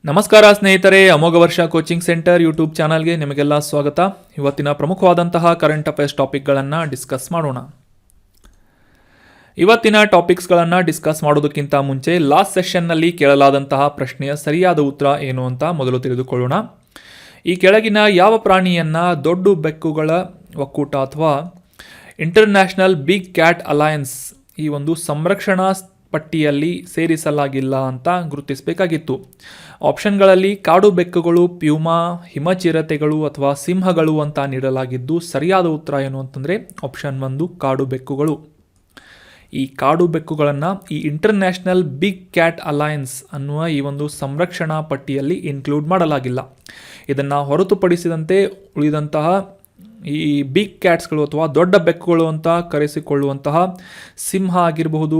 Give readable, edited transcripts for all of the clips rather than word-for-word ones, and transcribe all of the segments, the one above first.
ನಮಸ್ಕಾರ ಸ್ನೇಹಿತರೆ, ಅಮೋಘ ವರ್ಷ ಕೋಚಿಂಗ್ ಸೆಂಟರ್ ಯೂಟ್ಯೂಬ್ ಚಾನಲ್ಗೆ ನಿಮಗೆಲ್ಲ ಸ್ವಾಗತ. ಇವತ್ತಿನ ಪ್ರಮುಖವಾದಂತಹ ಕರೆಂಟ್ ಅಫೇರ್ಸ್ ಟಾಪಿಕ್ಗಳನ್ನು ಡಿಸ್ಕಸ್ ಮಾಡೋಣ. ಇವತ್ತಿನ ಟಾಪಿಕ್ಸ್ಗಳನ್ನು ಡಿಸ್ಕಸ್ ಮಾಡೋದಕ್ಕಿಂತ ಮುಂಚೆ ಲಾಸ್ಟ್ ಸೆಷನ್ನಲ್ಲಿ ಕೇಳಲಾದಂತಹ ಪ್ರಶ್ನೆಯ ಸರಿಯಾದ ಉತ್ತರ ಏನು ಅಂತ ಮೊದಲು ತಿಳಿದುಕೊಳ್ಳೋಣ. ಈ ಕೆಳಗಿನ ಯಾವ ಪ್ರಾಣಿಯನ್ನು ದೊಡ್ಡ ಬೆಕ್ಕುಗಳ ಒಕ್ಕೂಟ ಅಥವಾ ಇಂಟರ್ನ್ಯಾಷನಲ್ ಬಿಗ್ ಕ್ಯಾಟ್ ಅಲಯನ್ಸ್ ಈ ಒಂದು ಸಂರಕ್ಷಣಾ ಪಟ್ಟಿಯಲ್ಲಿ ಸೇರಿಸಲಾಗಿಲ್ಲ ಅಂತ ಗುರುತಿಸಬೇಕಾಗಿತ್ತು. ಆಪ್ಷನ್ಗಳಲ್ಲಿ ಕಾಡು ಬೆಕ್ಕುಗಳು, ಪ್ಯೂಮಾ, ಹಿಮಚಿರತೆಗಳು ಅಥವಾ ಸಿಂಹಗಳು ಅಂತ ನೀಡಲಾಗಿದ್ದು ಸರಿಯಾದ ಉತ್ತರ ಏನು ಅಂತಂದರೆ ಆಪ್ಷನ್ 1 ಕಾಡು ಬೆಕ್ಕುಗಳು. ಈ ಕಾಡು ಬೆಕ್ಕುಗಳನ್ನು ಈ ಇಂಟರ್ನ್ಯಾಷನಲ್ ಬಿಗ್ ಕ್ಯಾಟ್ ಅಲಯನ್ಸ್ ಅನ್ನುವ ಈ ಒಂದು ಸಂರಕ್ಷಣಾ ಪಟ್ಟಿಯಲ್ಲಿ ಇನ್ಕ್ಲೂಡ್ ಮಾಡಲಾಗಿಲ್ಲ. ಇದನ್ನು ಹೊರತುಪಡಿಸಿದಂತೆ ಉಳಿದಂತಹ ಈ ಬಿಗ್ ಕ್ಯಾಟ್ಸ್ಗಳು ಅಥವಾ ದೊಡ್ಡ ಬೆಕ್ಕುಗಳು ಅಂತ ಕರೆಸಿಕೊಳ್ಳುವಂತಹ ಸಿಂಹ ಆಗಿರಬಹುದು,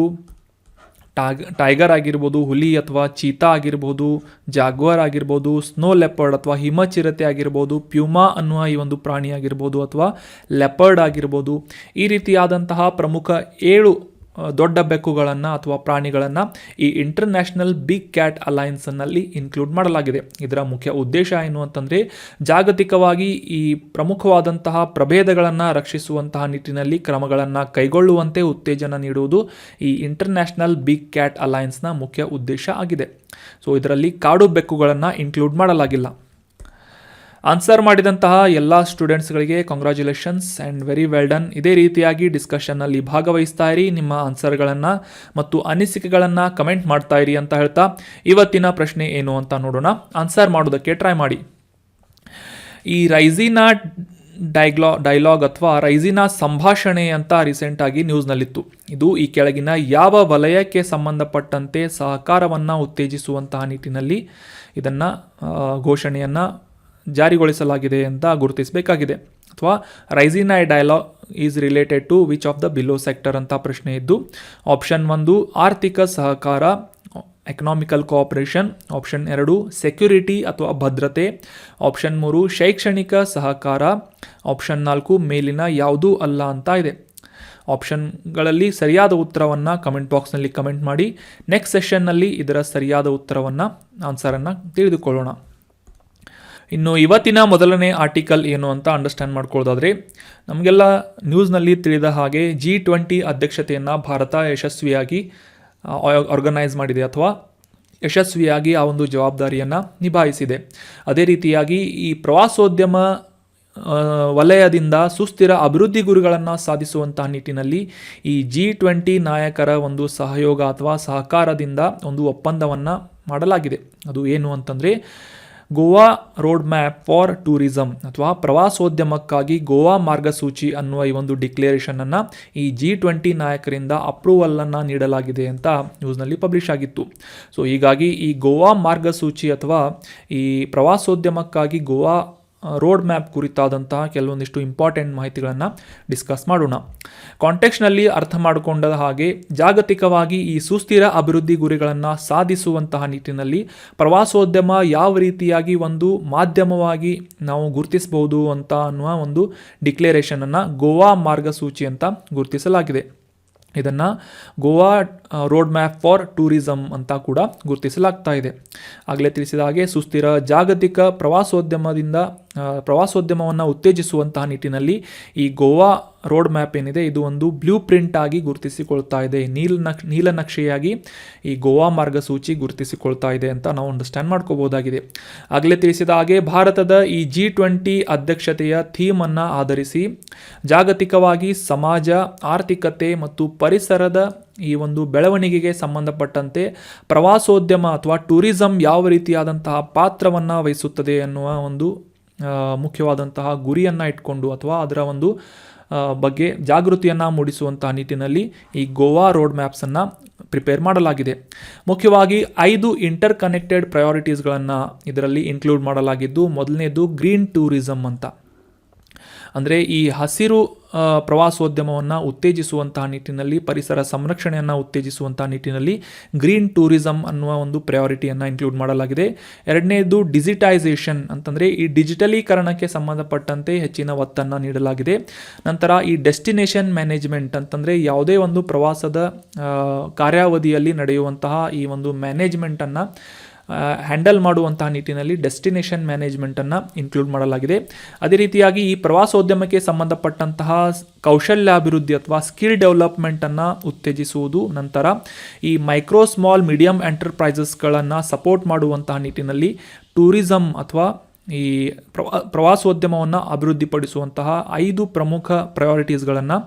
ಟೈಗರ್ ಆಗಿರ್ಬೋದು, ಹುಲಿ ಅಥವಾ ಚೀತಾ ಆಗಿರ್ಬೋದು, ಜಾಗ್ವಾರ್ ಆಗಿರ್ಬೋದು, ಸ್ನೋ ಲೆಪರ್ಡ್ ಅಥವಾ ಹಿಮಚಿರತೆ ಆಗಿರ್ಬೋದು, ಪ್ಯೂಮಾ ಅನ್ನುವ ಈ ಒಂದು ಪ್ರಾಣಿ ಆಗಿರ್ಬೋದು ಅಥವಾ ಲೆಪರ್ಡ್ ಆಗಿರ್ಬೋದು, ಈ ರೀತಿಯಾದಂತಹ ಪ್ರಮುಖ 7 ದೊಡ್ಡ ಬೆಕ್ಕುಗಳನ್ನು ಅಥವಾ ಪ್ರಾಣಿಗಳನ್ನು ಈ ಇಂಟರ್ನ್ಯಾಷನಲ್ ಬಿಗ್ ಕ್ಯಾಟ್ ಅಲಯನ್ಸ್ನಲ್ಲಿ ಇನ್ಕ್ಲೂಡ್ ಮಾಡಲಾಗಿದೆ. ಇದರ ಮುಖ್ಯ ಉದ್ದೇಶ ಏನು ಅಂತಂದರೆ ಜಾಗತಿಕವಾಗಿ ಈ ಪ್ರಮುಖವಾದಂತಹ ಪ್ರಭೇದಗಳನ್ನು ರಕ್ಷಿಸುವಂತಹ ನಿಟ್ಟಿನಲ್ಲಿ ಕ್ರಮಗಳನ್ನು ಕೈಗೊಳ್ಳುವಂತೆ ಉತ್ತೇಜನ ನೀಡುವುದು ಈ ಇಂಟರ್ನ್ಯಾಷನಲ್ ಬಿಗ್ ಕ್ಯಾಟ್ ಅಲಯನ್ಸ್ನ ಮುಖ್ಯ ಉದ್ದೇಶ ಆಗಿದೆ. ಸೊ ಇದರಲ್ಲಿ ಕಾಡು ಬೆಕ್ಕುಗಳನ್ನು ಇನ್ಕ್ಲೂಡ್ ಮಾಡಲಾಗಿಲ್ಲ. ಆನ್ಸರ್ ಮಾಡಿದಂತಹ ಎಲ್ಲ ಸ್ಟೂಡೆಂಟ್ಸ್ಗಳಿಗೆ congratulations and very well done. ಇದೇ ರೀತಿಯಾಗಿ ಡಿಸ್ಕಷನ್ನಲ್ಲಿ ಭಾಗವಹಿಸ್ತಾ ಇರಿ, ನಿಮ್ಮ ಆನ್ಸರ್ಗಳನ್ನು ಮತ್ತು ಅನಿಸಿಕೆಗಳನ್ನು ಕಮೆಂಟ್ ಮಾಡ್ತಾ ಇರಿ ಅಂತ ಹೇಳ್ತಾ ಇವತ್ತಿನ ಪ್ರಶ್ನೆ ಏನು ಅಂತ ನೋಡೋಣ. ಆನ್ಸರ್ ಮಾಡೋದಕ್ಕೆ ಟ್ರೈ ಮಾಡಿ. ಈ ರೈಸಿನಾ ಡೈಲಾಗ್ ಅಥವಾ ರೈಸಿನಾ ಸಂಭಾಷಣೆ ಅಂತ ರೀಸೆಂಟಾಗಿ ನ್ಯೂಸ್ನಲ್ಲಿತ್ತು. ಇದು ಈ ಕೆಳಗಿನ ಯಾವ ವಲಯಕ್ಕೆ ಸಂಬಂಧಪಟ್ಟಂತೆ ಸಹಕಾರವನ್ನು ಉತ್ತೇಜಿಸುವಂತಹ ನಿಟ್ಟಿನಲ್ಲಿ ಇದನ್ನು ಘೋಷಣೆಯನ್ನು ಜಾರಿಗೊಳಿಸಲಾಗಿದೆ ಅಂತ ಗುರುತಿಸಬೇಕಾಗಿದೆ. ಅಥವಾ Raisina dialogue is related to which of the below sector ಅಂತ ಪ್ರಶ್ನೆ ಇದ್ದು ಆಪ್ಷನ್ 1 ಆರ್ಥಿಕ ಸಹಕಾರ ಎಕನಾಮಿಕಲ್ ಕೋಆಪರೇಷನ್, ಆಪ್ಷನ್ 2 ಸೆಕ್ಯುರಿಟಿ ಅಥವಾ ಭದ್ರತೆ, ಆಪ್ಷನ್ 3 ಶೈಕ್ಷಣಿಕ ಸಹಕಾರ, ಆಪ್ಷನ್ 4 ಮೇಲಿನ ಯಾವುದೂ ಅಲ್ಲ ಅಂತ ಇದೆ. ಆಪ್ಷನ್ಗಳಲ್ಲಿ ಸರಿಯಾದ ಉತ್ತರವನ್ನು ಕಮೆಂಟ್ ಬಾಕ್ಸ್ನಲ್ಲಿ ಕಮೆಂಟ್ ಮಾಡಿ. ನೆಕ್ಸ್ಟ್ ಸೆಷನ್ನಲ್ಲಿ ಇದರ ಸರಿಯಾದ ಉತ್ತರವನ್ನು ಆನ್ಸರನ್ನು ತಿಳಿದುಕೊಳ್ಳೋಣ. ಇನ್ನು ಇವತ್ತಿನ ಮೊದಲನೇ ಆರ್ಟಿಕಲ್ ಏನು ಅಂತ ಅಂಡರ್ಸ್ಟ್ಯಾಂಡ್ ಮಾಡ್ಕೊಳ್ಳೋದಾದರೆ, ನಮಗೆಲ್ಲ ನ್ಯೂಸ್ನಲ್ಲಿ ತಿಳಿದ ಹಾಗೆ G20 ಅಧ್ಯಕ್ಷತೆಯನ್ನು ಭಾರತ ಯಶಸ್ವಿಯಾಗಿ ಆರ್ಗನೈಸ್ ಮಾಡಿದೆ ಅಥವಾ ಯಶಸ್ವಿಯಾಗಿ ಆ ಒಂದು ಜವಾಬ್ದಾರಿಯನ್ನು ನಿಭಾಯಿಸಿದೆ. ಅದೇ ರೀತಿಯಾಗಿ ಈ ಪ್ರವಾಸೋದ್ಯಮ ವಲಯದಿಂದ ಸುಸ್ಥಿರ ಅಭಿವೃದ್ಧಿ ಗುರಿಗಳನ್ನು ಸಾಧಿಸುವಂತಹ ನಿಟ್ಟಿನಲ್ಲಿ ಈ G20 ನಾಯಕರ ಒಂದು ಸಹಯೋಗ ಅಥವಾ ಸಹಕಾರದಿಂದ ಒಂದು ಒಪ್ಪಂದವನ್ನು ಮಾಡಲಾಗಿದೆ. ಅದು ಏನು ಅಂತಂದರೆ Goa road map for tourism ಅಥವಾ ಪ್ರವಾಸೋದ್ಯಮಕ್ಕಾಗಿ ಗೋವಾ ಮಾರ್ಗಸೂಚಿ ಅನ್ನುವ ಈ ಒಂದು ಡಿಕ್ಲೇರೇಷನನ್ನು ಈ G20 ನಾಯಕರಿಂದ ಅಪ್ರೂವಲನ್ನು ನೀಡಲಾಗಿದೆ ಅಂತ ನ್ಯೂಸ್ನಲ್ಲಿ ಪಬ್ಲಿಷ್ ಆಗಿತ್ತು. ಸೊ ಹೀಗಾಗಿ ಈ ಗೋವಾ ಮಾರ್ಗಸೂಚಿ ಅಥವಾ ಈ ಪ್ರವಾಸೋದ್ಯಮಕ್ಕಾಗಿ ಗೋವಾ ರೋಡ್ ಮ್ಯಾಪ್ ಕುರಿತಾದಂತಹ ಕೆಲವೊಂದಿಷ್ಟು ಇಂಪಾರ್ಟೆಂಟ್ ಮಾಹಿತಿಗಳನ್ನು ಡಿಸ್ಕಸ್ ಮಾಡೋಣ. ಕಾಂಟೆಕ್ಸ್ಟ್ನಲ್ಲಿ ಅರ್ಥ ಮಾಡಿಕೊಂಡ ಹಾಗೆ ಜಾಗತಿಕವಾಗಿ ಈ ಸುಸ್ಥಿರ ಅಭಿವೃದ್ಧಿ ಗುರಿಗಳನ್ನು ಸಾಧಿಸುವಂತಹ ನಿಟ್ಟಿನಲ್ಲಿ ಪ್ರವಾಸೋದ್ಯಮ ಯಾವ ರೀತಿಯಾಗಿ ಒಂದು ಮಾಧ್ಯಮವಾಗಿ ನಾವು ಗುರುತಿಸಬಹುದು ಅಂತ ಅನ್ನುವ ಒಂದು ಡಿಕ್ಲೇರೇಷನನ್ನು ಗೋವಾ ಮಾರ್ಗಸೂಚಿ ಅಂತ ಗುರುತಿಸಲಾಗಿದೆ. ಇದನ್ನು Goa road map for tourism ಅಂತ ಕೂಡ ಗುರುತಿಸಲಾಗ್ತಾ ಇದೆ. ಆಗಲೇ ತಿಳಿಸಿದ ಹಾಗೆ ಸುಸ್ಥಿರ ಜಾಗತಿಕ ಪ್ರವಾಸೋದ್ಯಮವನ್ನು ಉತ್ತೇಜಿಸುವಂತಹ ನಿಟ್ಟಿನಲ್ಲಿ ಈ ಗೋವಾ ರೋಡ್ ಮ್ಯಾಪ್ ಏನಿದೆ ಇದು ಒಂದು ಬ್ಲೂ ಪ್ರಿಂಟ್ ಆಗಿ ಗುರುತಿಸಿಕೊಳ್ತಾ ಇದೆ, ನೀಲನಕ್ಷೆಯಾಗಿ ಈ ಗೋವಾ ಮಾರ್ಗಸೂಚಿ ಗುರುತಿಸಿಕೊಳ್ತಾ ಇದೆ ಅಂತ ನಾವು ಅಂಡರ್ಸ್ಟ್ಯಾಂಡ್ ಮಾಡ್ಕೋಬಹುದಾಗಿದೆ. ಆಗಲೇ ತಿಳಿಸಿದ ಹಾಗೆ ಭಾರತದ ಈ G20 ಅಧ್ಯಕ್ಷತೆಯ ಥೀಮನ್ನು ಆಧರಿಸಿ ಜಾಗತಿಕವಾಗಿ ಸಮಾಜ, ಆರ್ಥಿಕತೆ ಮತ್ತು ಪರಿಸರದ ಈ ಒಂದು ಬೆಳವಣಿಗೆಗೆ ಸಂಬಂಧಪಟ್ಟಂತೆ ಪ್ರವಾಸೋದ್ಯಮ ಅಥವಾ ಟೂರಿಸಂ ಯಾವ ರೀತಿಯಾದಂತಹ ಪಾತ್ರವನ್ನು ವಹಿಸುತ್ತದೆ ಅನ್ನುವ ಒಂದು ಮುಖ್ಯವಾದಂತಹ ಗುರಿಯನ್ನು ಇಟ್ಕೊಂಡು ಅಥವಾ ಅದರ ಒಂದು ಬಗ್ಗೆ ಜಾಗೃತಿಯನ್ನು ಮೂಡಿಸುವಂತಹ ನಿಟ್ಟಿನಲ್ಲಿ ಈ ಗೋವಾ ರೋಡ್ ಮ್ಯಾಪ್ಸನ್ನು ಪ್ರಿಪೇರ್ ಮಾಡಲಾಗಿದೆ. ಮುಖ್ಯವಾಗಿ 5 ಇಂಟರ್ ಕನೆಕ್ಟೆಡ್ ಪ್ರಯಾರಿಟೀಸ್ಗಳನ್ನು ಇದರಲ್ಲಿ ಇನ್ಕ್ಲೂಡ್ ಮಾಡಲಾಗಿದ್ದು ಮೊದಲನೇದು ಗ್ರೀನ್ ಟೂರಿಸಂ ಅಂತ. ಅಂದರೆ ಈ ಹಸಿರು ಪ್ರವಾಸೋದ್ಯಮವನ್ನು ಉತ್ತೇಜಿಸುವಂತಹ ನಿಟ್ಟಿನಲ್ಲಿ, ಪರಿಸರ ಸಂರಕ್ಷಣೆಯನ್ನು ಉತ್ತೇಜಿಸುವಂತಹ ನಿಟ್ಟಿನಲ್ಲಿ ಗ್ರೀನ್ ಟೂರಿಸಂ ಅನ್ನುವ ಒಂದು ಪ್ರಯಾರಿಟಿಯನ್ನು ಇನ್ಕ್ಲೂಡ್ ಮಾಡಲಾಗಿದೆ. ಎರಡನೇದು ಡಿಜಿಟೈಸೇಷನ್ ಅಂತಂದರೆ ಈ ಡಿಜಿಟಲೀಕರಣಕ್ಕೆ ಸಂಬಂಧಪಟ್ಟಂತೆ ಹೆಚ್ಚಿನ ಒತ್ತನ್ನು ನೀಡಲಾಗಿದೆ. ನಂತರ ಈ ಡೆಸ್ಟಿನೇಷನ್ ಮ್ಯಾನೇಜ್ಮೆಂಟ್ ಅಂತಂದರೆ ಯಾವುದೇ ಒಂದು ಪ್ರವಾಸದ ಕಾರ್ಯಾವಧಿಯಲ್ಲಿ ನಡೆಯುವಂತಹ ಈ ಒಂದು ಮ್ಯಾನೇಜ್ಮೆಂಟನ್ನು ಹ್ಯಾಂಡಲ್ ಮಾಡುವಂತಹ ನಿಟ್ಟಿನಲ್ಲಿ ಡೆಸ್ಟಿನೇಷನ್ ಮ್ಯಾನೇಜ್ಮೆಂಟನ್ನು ಇನ್ಕ್ಲೂಡ್ ಮಾಡಲಾಗಿದೆ. ಅದೇ ರೀತಿಯಾಗಿ ಈ ಪ್ರವಾಸೋದ್ಯಮಕ್ಕೆ ಸಂಬಂಧಪಟ್ಟಂತಹ ಕೌಶಲ್ಯಾಭಿವೃದ್ಧಿ ಅಥವಾ ಸ್ಕಿಲ್ ಡೆವಲಪ್ಮೆಂಟನ್ನು ಉತ್ತೇಜಿಸುವುದು, ನಂತರ ಈ ಮೈಕ್ರೋ ಸ್ಮಾಲ್ ಮೀಡಿಯಂ ಎಂಟರ್ಪ್ರೈಸಸ್ಗಳನ್ನು ಸಪೋರ್ಟ್ ಮಾಡುವಂತಹ ನಿಟ್ಟಿನಲ್ಲಿ ಟೂರಿಸಂ ಅಥವಾ ಈ ಪ್ರವಾಸೋದ್ಯಮವನ್ನು ಅಭಿವೃದ್ಧಿಪಡಿಸುವಂತಹ 5 ಪ್ರಮುಖ ಪ್ರಯಾರಿಟೀಸ್ಗಳನ್ನು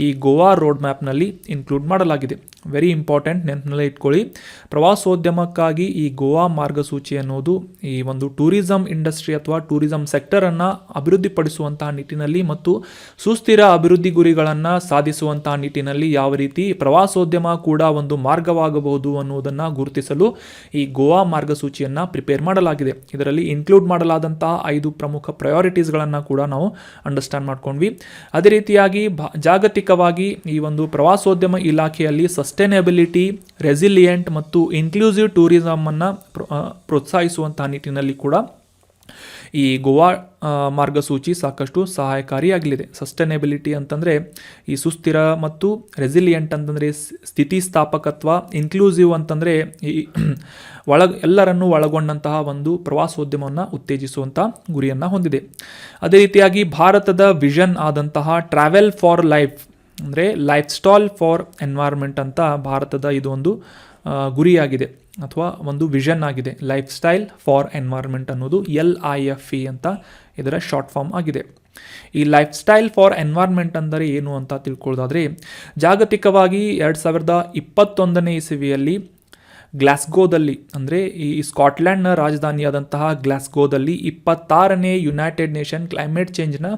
ಈ ಗೋವಾ ರೋಡ್ ಮ್ಯಾಪ್ನಲ್ಲಿ ಇನ್ಕ್ಲೂಡ್ ಮಾಡಲಾಗಿದೆ. ವೆರಿ ಇಂಪಾರ್ಟೆಂಟ್, ನೆನಪಿನಲ್ಲೇ ಇಟ್ಕೊಳ್ಳಿ. ಪ್ರವಾಸೋದ್ಯಮಕ್ಕಾಗಿ ಈ ಗೋವಾ ಮಾರ್ಗಸೂಚಿ ಅನ್ನೋದು ಈ ಒಂದು ಟೂರಿಸಂ ಇಂಡಸ್ಟ್ರಿ ಅಥವಾ ಟೂರಿಸಂ ಸೆಕ್ಟರನ್ನು ಅಭಿವೃದ್ಧಿಪಡಿಸುವಂತಹ ನಿಟ್ಟಿನಲ್ಲಿ ಮತ್ತು ಸುಸ್ಥಿರ ಅಭಿವೃದ್ಧಿ ಗುರಿಗಳನ್ನು ಸಾಧಿಸುವಂತಹ ನಿಟ್ಟಿನಲ್ಲಿ ಯಾವ ರೀತಿ ಪ್ರವಾಸೋದ್ಯಮ ಕೂಡ ಒಂದು ಮಾರ್ಗವಾಗಬಹುದು ಅನ್ನುವುದನ್ನು ಗುರುತಿಸಲು ಈ ಗೋವಾ ಮಾರ್ಗಸೂಚಿಯನ್ನು ಪ್ರಿಪೇರ್ ಮಾಡಲಾಗಿದೆ. ಇದರಲ್ಲಿ ಇನ್ಕ್ಲೂಡ್ ಮಾಡಲಾದಂತಹ 5 ಪ್ರಮುಖ ಪ್ರಯಾರಿಟೀಸ್ಗಳನ್ನು ಕೂಡ ನಾವು ಅಂಡರ್ಸ್ಟ್ಯಾಂಡ್ ಮಾಡ್ಕೊಂಡ್ವಿ. ಅದೇ ರೀತಿಯಾಗಿ ಜಾಗತಿಕವಾಗಿ ಈ ಒಂದು ಪ್ರವಾಸೋದ್ಯಮ ಇಲಾಖೆಯಲ್ಲಿ ಸಸ್ಟೈನಬಿಲಿಟಿ, ರೆಸಿಲಿಯೆಂಟ್ ಮತ್ತು ಇನ್ಕ್ಲೂಸಿವ್ ಟೂರಿಸಮನ್ನು ಪ್ರೋತ್ಸಾಹಿಸುವಂತಹ ನಿಟ್ಟಿನಲ್ಲಿ ಕೂಡ ಈ ಗೋವಾ ಮಾರ್ಗಸೂಚಿ ಸಾಕಷ್ಟು ಸಹಾಯಕಾರಿಯಾಗಲಿದೆ. ಸಸ್ಟೈನಬಿಲಿಟಿ ಅಂತಂದರೆ ಈ ಸುಸ್ಥಿರ, ಮತ್ತು ರೆಸಿಲಿಯೆಂಟ್ ಅಂತಂದರೆ ಸ್ಥಿತಿಸ್ಥಾಪಕತ್ವ, ಇನ್ಕ್ಲೂಸಿವ್ ಅಂತಂದರೆ ಈ ಎಲ್ಲರನ್ನೂ ಒಳಗೊಂಡಂತಹ ಒಂದು ಪ್ರವಾಸೋದ್ಯಮವನ್ನು ಉತ್ತೇಜಿಸುವಂಥ ಗುರಿಯನ್ನು ಹೊಂದಿದೆ. ಅದೇ ರೀತಿಯಾಗಿ ಭಾರತದ ವಿಷನ್ ಆದಂತಹ ಟ್ರಾವೆಲ್ ಫಾರ್ ಲೈಫ್ ಅಂದರೆ ಲೈಫ್ ಸ್ಟೈಲ್ ಫಾರ್ ಎನ್ವೈರ್ಮೆಂಟ್ ಅಂತ ಭಾರತದ ಇದು ಒಂದು ಗುರಿಯಾಗಿದೆ ಅಥವಾ ಒಂದು ವಿಷನ್ ಆಗಿದೆ. ಲೈಫ್ ಸ್ಟೈಲ್ ಫಾರ್ ಎನ್ವೈರ್ಮೆಂಟ್ ಅನ್ನೋದು LIFE ಅಂತ ಇದರ ಶಾರ್ಟ್ ಫಾರ್ಮ್ ಆಗಿದೆ. ಈ ಲೈಫ್ ಸ್ಟೈಲ್ ಫಾರ್ ಎನ್ವೈರ್ಮೆಂಟ್ ಅಂದರೆ ಏನು ಅಂತ ತಿಳ್ಕೊಳ್ಳೋದಾದರೆ, ಜಾಗತಿಕವಾಗಿ 2021ನೇ ಇಸವಿಯಲ್ಲಿ ಗ್ಲಾಸ್ಗೋದಲ್ಲಿ, ಅಂದರೆ ಈ ಸ್ಕಾಟ್ಲ್ಯಾಂಡ್ನ ರಾಜಧಾನಿಯಾದಂತಹ ಗ್ಲಾಸ್ಗೋದಲ್ಲಿ 26ನೇ ಯುನೈಟೆಡ್ ನೇಷನ್ ಕ್ಲೈಮೇಟ್ ಚೇಂಜ್ನ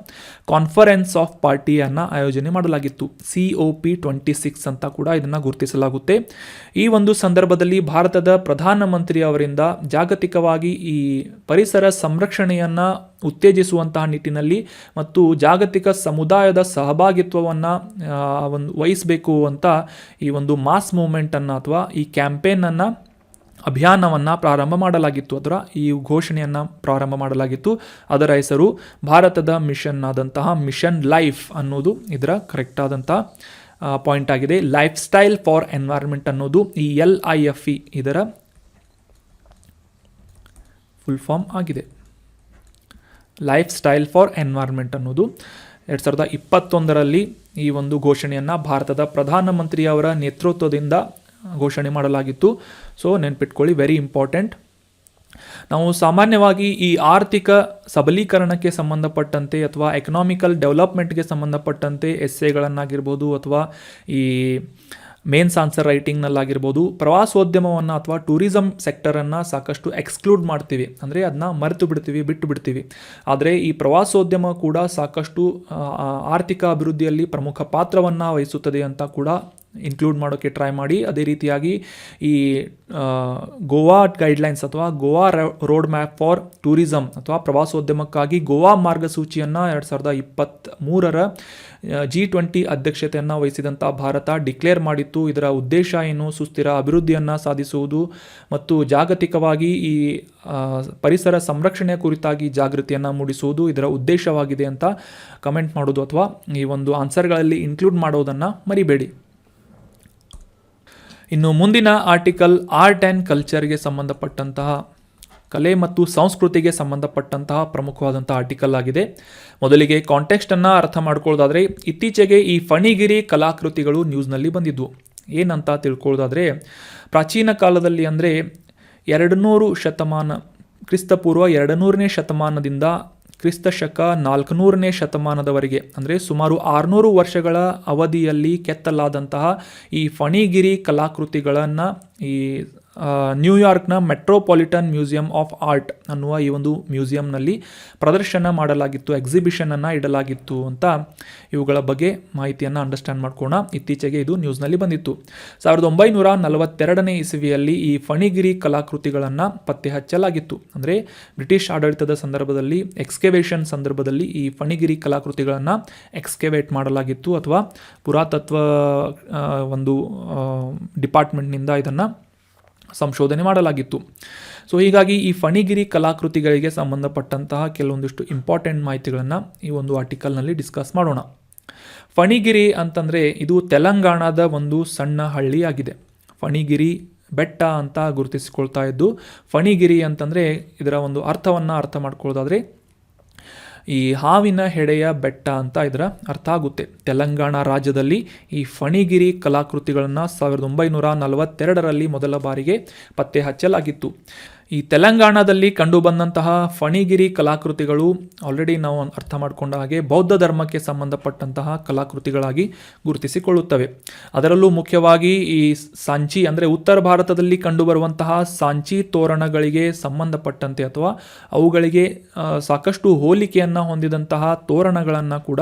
ಕಾನ್ಫರೆನ್ಸ್ ಆಫ್ ಪಾರ್ಟಿಯನ್ನು ಆಯೋಜನೆ ಮಾಡಲಾಗಿತ್ತು. COP26 ಅಂತ ಕೂಡ ಇದನ್ನು ಗುರುತಿಸಲಾಗುತ್ತೆ. ಈ ಒಂದು ಸಂದರ್ಭದಲ್ಲಿ ಭಾರತದ ಪ್ರಧಾನಮಂತ್ರಿ ಅವರಿಂದ ಜಾಗತಿಕವಾಗಿ ಈ ಪರಿಸರ ಸಂರಕ್ಷಣೆಯನ್ನು ಉತ್ತೇಜಿಸುವಂತಹ ನಿಟ್ಟಿನಲ್ಲಿ ಮತ್ತು ಜಾಗತಿಕ ಸಮುದಾಯದ ಸಹಭಾಗಿತ್ವವನ್ನು ವಹಿಸಬೇಕು ಅಂತ ಈ ಒಂದು ಮಾಸ್ ಮೂವ್ಮೆಂಟನ್ನು ಅಥವಾ ಈ ಕ್ಯಾಂಪೇನನ್ನು, ಅಭಿಯಾನವನ್ನು ಪ್ರಾರಂಭ ಮಾಡಲಾಗಿತ್ತು. ಅದರ ಈ ಘೋಷಣೆಯನ್ನು ಪ್ರಾರಂಭ ಮಾಡಲಾಗಿತ್ತು. ಅದರ ಹೆಸರು ಭಾರತದ ಮಿಷನ್ ಆದಂತಹ ಮಿಷನ್ ಲೈಫ್ ಅನ್ನೋದು ಇದರ ಕರೆಕ್ಟ್ ಆದಂತಹ ಪಾಯಿಂಟ್ ಆಗಿದೆ. ಲೈಫ್ ಸ್ಟೈಲ್ ಫಾರ್ ಎನ್ವೈರ್ಮೆಂಟ್ ಅನ್ನೋದು ಈ LIFE ಇದರ ಫುಲ್ ಫಾರ್ಮ್ ಆಗಿದೆ. ಲೈಫ್ ಸ್ಟೈಲ್ ಫಾರ್ ಎನ್ವೈರ್ಮೆಂಟ್ ಅನ್ನೋದು 2021ರಲ್ಲಿ ಈ ಒಂದು ಘೋಷಣೆಯನ್ನು ಭಾರತದ ಪ್ರಧಾನಮಂತ್ರಿಯವರ ನೇತೃತ್ವದಿಂದ ಘೋಷಣೆ ಮಾಡಲಾಗಿತ್ತು. ಸೊ ನೆನ್ಪಿಟ್ಕೊಳ್ಳಿ, ವೆರಿ ಇಂಪಾರ್ಟೆಂಟ್. ನಾವು ಸಾಮಾನ್ಯವಾಗಿ ಈ ಆರ್ಥಿಕ ಸಬಲೀಕರಣಕ್ಕೆ ಸಂಬಂಧಪಟ್ಟಂತೆ ಅಥವಾ ಎಕನಾಮಿಕಲ್ ಡೆವಲಪ್ಮೆಂಟ್ಗೆ ಸಂಬಂಧಪಟ್ಟಂತೆ ಎಸ್ಸೆಗಳನ್ನಾಗಿರ್ಬೋದು ಅಥವಾ ಈ ಮೇನ್ಸ್ ಆನ್ಸರ್ ರೈಟಿಂಗ್ನಲ್ಲಾಗಿರ್ಬೋದು ಪ್ರವಾಸೋದ್ಯಮವನ್ನು ಅಥವಾ ಟೂರಿಸಂ ಸೆಕ್ಟರನ್ನು ಸಾಕಷ್ಟು ಎಕ್ಸ್ಕ್ಲೂಡ್ ಮಾಡ್ತೀವಿ, ಅಂದರೆ ಅದನ್ನ ಮರೆತು ಬಿಡ್ತೀವಿ, ಬಿಟ್ಟು ಬಿಡ್ತೀವಿ. ಆದರೆ ಈ ಪ್ರವಾಸೋದ್ಯಮ ಕೂಡ ಸಾಕಷ್ಟು ಆರ್ಥಿಕ ಅಭಿವೃದ್ಧಿಯಲ್ಲಿ ಪ್ರಮುಖ ಪಾತ್ರವನ್ನು ವಹಿಸುತ್ತದೆ ಅಂತ ಕೂಡ ಇನ್ಕ್ಲೂಡ್ ಮಾಡೋಕ್ಕೆ ಟ್ರೈ ಮಾಡಿ. ಅದೇ ರೀತಿಯಾಗಿ ಈ ಗೋವಾ ಗೈಡ್ಲೈನ್ಸ್ ಅಥವಾ Goa road map for tourism ಅಥವಾ ಪ್ರವಾಸೋದ್ಯಮಕ್ಕಾಗಿ ಗೋವಾ ಮಾರ್ಗಸೂಚಿಯನ್ನು 2023ರ G20 ಅಧ್ಯಕ್ಷತೆಯನ್ನು ವಹಿಸಿದಂಥ ಭಾರತ ಡಿಕ್ಲೇರ್ ಮಾಡಿತ್ತು. ಇದರ ಉದ್ದೇಶ ಏನು? ಸುಸ್ಥಿರ ಅಭಿವೃದ್ಧಿಯನ್ನು ಸಾಧಿಸುವುದು ಮತ್ತು ಜಾಗತಿಕವಾಗಿ ಈ ಪರಿಸರ ಸಂರಕ್ಷಣೆಯ ಕುರಿತಾಗಿ ಜಾಗೃತಿಯನ್ನು ಮೂಡಿಸುವುದು ಇದರ ಉದ್ದೇಶವಾಗಿದೆ ಅಂತ ಕಮೆಂಟ್ ಮಾಡೋದು ಅಥವಾ ಈ ಒಂದು ಆನ್ಸರ್ಗಳಲ್ಲಿ ಇನ್ಕ್ಲೂಡ್ ಮಾಡೋದನ್ನು ಮರಿಬೇಡಿ. ಇನ್ನು ಮುಂದಿನ ಆರ್ಟಿಕಲ್ ಆರ್ಟ್ ಆ್ಯಂಡ್ ಕಲ್ಚರ್ಗೆ ಸಂಬಂಧಪಟ್ಟಂತಹ, ಕಲೆ ಮತ್ತು ಸಂಸ್ಕೃತಿಗೆ ಸಂಬಂಧಪಟ್ಟಂತಹ ಪ್ರಮುಖವಾದಂಥ ಆರ್ಟಿಕಲ್ ಆಗಿದೆ. ಮೊದಲಿಗೆ ಕಾಂಟೆಕ್ಸ್ಟನ್ನು ಅರ್ಥ ಮಾಡ್ಕೊಳ್ಳೋದಾದರೆ, ಇತ್ತೀಚೆಗೆ ಈ ಫಣಿಗಿರಿ ಕಲಾಕೃತಿಗಳು ನ್ಯೂಸ್ನಲ್ಲಿ ಬಂದಿದ್ವು. ಏನಂತ ತಿಳ್ಕೊಳ್ಳೋದಾದರೆ, ಪ್ರಾಚೀನ ಕಾಲದಲ್ಲಿ ಅಂದರೆ 200 ಶತಮಾನ, ಕ್ರಿಸ್ತಪೂರ್ವ 200ನೇ ಶತಮಾನದಿಂದ ಕ್ರಿಸ್ತಶಕ 400ನೇ ಶತಮಾನದವರೆಗೆ, ಅಂದರೆ ಸುಮಾರು 600 ವರ್ಷಗಳ ಅವಧಿಯಲ್ಲಿ ಕೆತ್ತಲಾದಂತಹ ಈ ಫಣಿಗಿರಿ ಕಲಾಕೃತಿಗಳನ್ನು ಈ ನ್ಯೂಯಾರ್ಕ್ನ ಮೆಟ್ರೋಪಾಲಿಟನ್ ಮ್ಯೂಸಿಯಂ ಆಫ್ ಆರ್ಟ್ ಅನ್ನುವ ಈ ಒಂದು ಮ್ಯೂಸಿಯಂನಲ್ಲಿ ಪ್ರದರ್ಶನ ಮಾಡಲಾಗಿತ್ತು, ಎಕ್ಸಿಬಿಷನನ್ನು ಇಡಲಾಗಿತ್ತು ಅಂತ ಇವುಗಳ ಬಗ್ಗೆ ಮಾಹಿತಿಯನ್ನು ಅಂಡರ್ಸ್ಟ್ಯಾಂಡ್ ಮಾಡ್ಕೋಣ. ಇತ್ತೀಚೆಗೆ ಇದು ನ್ಯೂಸ್ನಲ್ಲಿ ಬಂದಿತ್ತು. 1942ನೇ ಇಸವಿಯಲ್ಲಿ ಈ ಫಣಿಗಿರಿ ಕಲಾಕೃತಿಗಳನ್ನು ಪತ್ತೆ ಹಚ್ಚಲಾಗಿತ್ತು. ಅಂದರೆ ಬ್ರಿಟಿಷ್ ಆಡಳಿತದ ಸಂದರ್ಭದಲ್ಲಿ ಎಕ್ಸ್ಕವೇಷನ್ ಸಂದರ್ಭದಲ್ಲಿ ಈ ಫಣಿಗಿರಿ ಕಲಾಕೃತಿಗಳನ್ನು ಎಕ್ಸ್ಕವೇಟ್ ಮಾಡಲಾಗಿತ್ತು, ಅಥವಾ ಪುರಾತತ್ವ ಒಂದು ಡಿಪಾರ್ಟ್ಮೆಂಟ್ನಿಂದ ಇದನ್ನು ಸಂಶೋಧನೆ ಮಾಡಲಾಗಿತ್ತು. ಸೊ ಹೀಗಾಗಿ ಈ ಫಣಿಗಿರಿ ಕಲಾಕೃತಿಗಳಿಗೆ ಸಂಬಂಧಪಟ್ಟಂತಹ ಕೆಲವೊಂದಿಷ್ಟು ಇಂಪಾರ್ಟೆಂಟ್ ಮಾಹಿತಿಗಳನ್ನು ಈ ಒಂದು ಆರ್ಟಿಕಲ್ನಲ್ಲಿ ಡಿಸ್ಕಸ್ ಮಾಡೋಣ. ಫಣಿಗಿರಿ ಅಂತಂದರೆ ಇದು ತೆಲಂಗಾಣದ ಒಂದು ಸಣ್ಣ ಹಳ್ಳಿಯಾಗಿದೆ. ಫಣಿಗಿರಿ ಬೆಟ್ಟ ಅಂತ ಗುರುತಿಸಿಕೊಳ್ತಾ ಇದ್ದು, ಫಣಿಗಿರಿ ಅಂತಂದರೆ ಇದರ ಒಂದು ಅರ್ಥವನ್ನು ಅರ್ಥ ಮಾಡ್ಕೊಳ್ಳೋದಾದರೆ ಈ ಹಾವಿನ ಹೆಡೆಯ ಬೆಟ್ಟ ಅಂತ ಇದರ ಅರ್ಥ ಆಗುತ್ತೆ. ತೆಲಂಗಾಣ ರಾಜ್ಯದಲ್ಲಿ ಈ ಫಣಿಗಿರಿ ಕಲಾಕೃತಿಗಳನ್ನು 1942ರಲ್ಲಿ ಮೊದಲ ಬಾರಿಗೆ ಪತ್ತೆ ಹಚ್ಚಲಾಗಿತ್ತು. ಈ ತೆಲಂಗಾಣದಲ್ಲಿ ಕಂಡುಬಂದಂತಹ ಫಣಿಗಿರಿ ಕಲಾಕೃತಿಗಳು ಆಲ್ರೆಡಿ ನಾವು ಅರ್ಥ ಮಾಡಿಕೊಂಡ ಹಾಗೆ ಬೌದ್ಧ ಧರ್ಮಕ್ಕೆ ಸಂಬಂಧಪಟ್ಟಂತಹ ಕಲಾಕೃತಿಗಳಾಗಿ ಗುರುತಿಸಿಕೊಳ್ಳುತ್ತವೆ. ಅದರಲ್ಲೂ ಮುಖ್ಯವಾಗಿ ಈ ಸಾಂಚಿ ಅಂದರೆ ಉತ್ತರ ಭಾರತದಲ್ಲಿ ಕಂಡುಬರುವಂತಹ ಸಾಂಚಿ ತೋರಣಗಳಿಗೆ ಸಂಬಂಧಪಟ್ಟಂತೆ ಅಥವಾ ಅವುಗಳಿಗೆ ಸಾಕಷ್ಟು ಹೋಲಿಕೆಯನ್ನು ಹೊಂದಿದಂತಹ ತೋರಣಗಳನ್ನು ಕೂಡ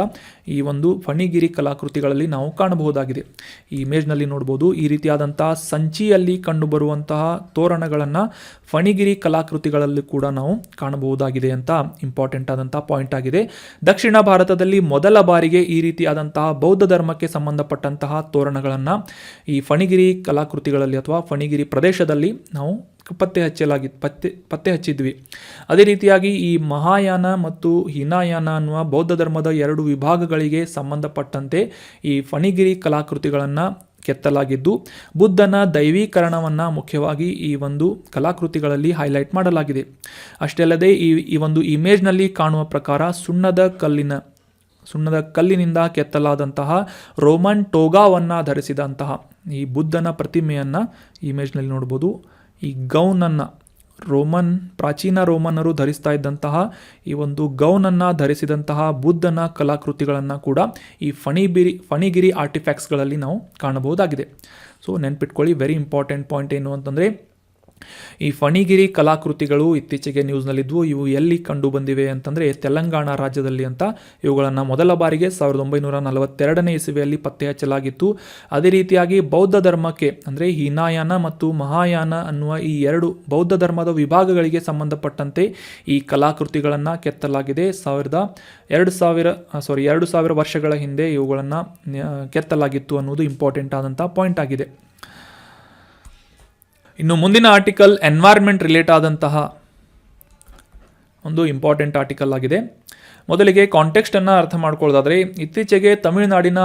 ಈ ಒಂದು ಫಣಿಗಿರಿ ಕಲಾಕೃತಿಗಳಲ್ಲಿ ನಾವು ಕಾಣಬಹುದಾಗಿದೆ. ಈ ಇಮೇಜ್ನಲ್ಲಿ ನೋಡ್ಬೋದು, ಈ ರೀತಿಯಾದಂತಹ ಸಂಚಿಯಲ್ಲಿ ಕಂಡುಬರುವಂತಹ ತೋರಣಗಳನ್ನು ಫಣಿಗಿರಿ ಕಲಾಕೃತಿಗಳಲ್ಲಿ ಕೂಡ ನಾವು ಕಾಣಬಹುದಾಗಿದೆ ಅಂತ ಇಂಪಾರ್ಟೆಂಟ್ ಆದಂತಹ ಪಾಯಿಂಟ್ ಆಗಿದೆ. ದಕ್ಷಿಣ ಭಾರತದಲ್ಲಿ ಮೊದಲ ಬಾರಿಗೆ ಈ ರೀತಿಯಾದಂತಹ ಬೌದ್ಧ ಧರ್ಮಕ್ಕೆ ಸಂಬಂಧಪಟ್ಟಂತಹ ತೋರಣಗಳನ್ನು ಈ ಫಣಿಗಿರಿ ಕಲಾಕೃತಿಗಳಲ್ಲಿ ಅಥವಾ ಫಣಿಗಿರಿ ಪ್ರದೇಶದಲ್ಲಿ ನಾವು ಪತ್ತೆ ಹಚ್ಚಿದ್ವಿ. ಅದೇ ರೀತಿಯಾಗಿ ಈ ಮಹಾಯಾನ ಮತ್ತು ಹೀನಾಯಾನ ಅನ್ನುವ ಬೌದ್ಧ ಧರ್ಮದ 2 ವಿಭಾಗಗಳಿಗೆ ಸಂಬಂಧಪಟ್ಟಂತೆ ಈ ಫಣಿಗಿರಿ ಕಲಾಕೃತಿಗಳನ್ನು ಕೆತ್ತಲಾಗಿದ್ದು, ಬುದ್ಧನ ದೈವೀಕರಣವನ್ನು ಮುಖ್ಯವಾಗಿ ಈ ಒಂದು ಕಲಾಕೃತಿಗಳಲ್ಲಿ ಹೈಲೈಟ್ ಮಾಡಲಾಗಿದೆ. ಅಷ್ಟೇ ಅಲ್ಲದೆ ಈ ಒಂದು ಇಮೇಜ್ನಲ್ಲಿ ಕಾಣುವ ಪ್ರಕಾರ ಸುಣ್ಣದ ಕಲ್ಲಿನಿಂದ ಕೆತ್ತಲಾದಂತಹ ರೋಮನ್ ಟೋಗಾವನ್ನು ಧರಿಸಿದಂತಹ ಈ ಬುದ್ಧನ ಪ್ರತಿಮೆಯನ್ನು ಇಮೇಜ್ನಲ್ಲಿ ನೋಡ್ಬೋದು. ಈ ಗೌನನ್ನು ಪ್ರಾಚೀನ ರೋಮನ್ನರು ಧರಿಸ್ತಾ ಈ ಒಂದು ಗೌನನ್ನು ಧರಿಸಿದಂತಹ ಬುದ್ಧನ ಕಲಾಕೃತಿಗಳನ್ನು ಕೂಡ ಈ ಫಣಿಗಿರಿ ಆರ್ಟಿಫ್ಯಾಕ್ಟ್ಸ್ಗಳಲ್ಲಿ ನಾವು ಕಾಣಬಹುದಾಗಿದೆ. ಸೊ ನೆನ್ಪಿಟ್ಕೊಳ್ಳಿ, ವೆರಿ ಇಂಪಾರ್ಟೆಂಟ್ ಪಾಯಿಂಟ್ ಏನು ಅಂತಂದರೆ ಈ ಫಣಿಗಿರಿ ಕಲಾಕೃತಿಗಳು ಇತ್ತೀಚೆಗೆ ನ್ಯೂಸ್ನಲ್ಲಿದ್ವು. ಇವು ಎಲ್ಲಿ ಕಂಡು ಬಂದಿವೆ ಅಂತಂದರೆ ತೆಲಂಗಾಣ ರಾಜ್ಯದಲ್ಲಿ ಅಂತ. ಇವುಗಳನ್ನು ಮೊದಲ ಬಾರಿಗೆ 1942ನೇ ಇಸವಿಯಲ್ಲಿ ಪತ್ತೆ ಹಚ್ಚಲಾಗಿತ್ತು. ಅದೇ ರೀತಿಯಾಗಿ ಬೌದ್ಧ ಧರ್ಮಕ್ಕೆ ಅಂದರೆ ಹೀನಾಯಾನ ಮತ್ತು ಮಹಾಯಾನ ಅನ್ನುವ ಈ 2 ಬೌದ್ಧ ಧರ್ಮದ ವಿಭಾಗಗಳಿಗೆ ಸಂಬಂಧಪಟ್ಟಂತೆ ಈ ಕಲಾಕೃತಿಗಳನ್ನು ಕೆತ್ತಲಾಗಿದೆ. 2000 ವರ್ಷಗಳ ಹಿಂದೆ ಇವುಗಳನ್ನು ಕೆತ್ತಲಾಗಿತ್ತು ಅನ್ನೋದು ಇಂಪಾರ್ಟೆಂಟ್ ಆದಂಥ ಪಾಯಿಂಟ್ ಆಗಿದೆ. ಇನ್ನು ಮುಂದಿನ ಆರ್ಟಿಕಲ್ ಎನ್ವೈರ್ಮೆಂಟ್ ರಿಲೇಟ್ ಆದಂತಹ ಒಂದು ಇಂಪಾರ್ಟೆಂಟ್ ಆರ್ಟಿಕಲ್ ಆಗಿದೆ. ಮೊದಲಿಗೆ ಕಾಂಟೆಕ್ಸ್ಟನ್ನು ಅರ್ಥ ಮಾಡ್ಕೊಳ್ಳೋದಾದರೆ, ಇತ್ತೀಚೆಗೆ ತಮಿಳುನಾಡಿನ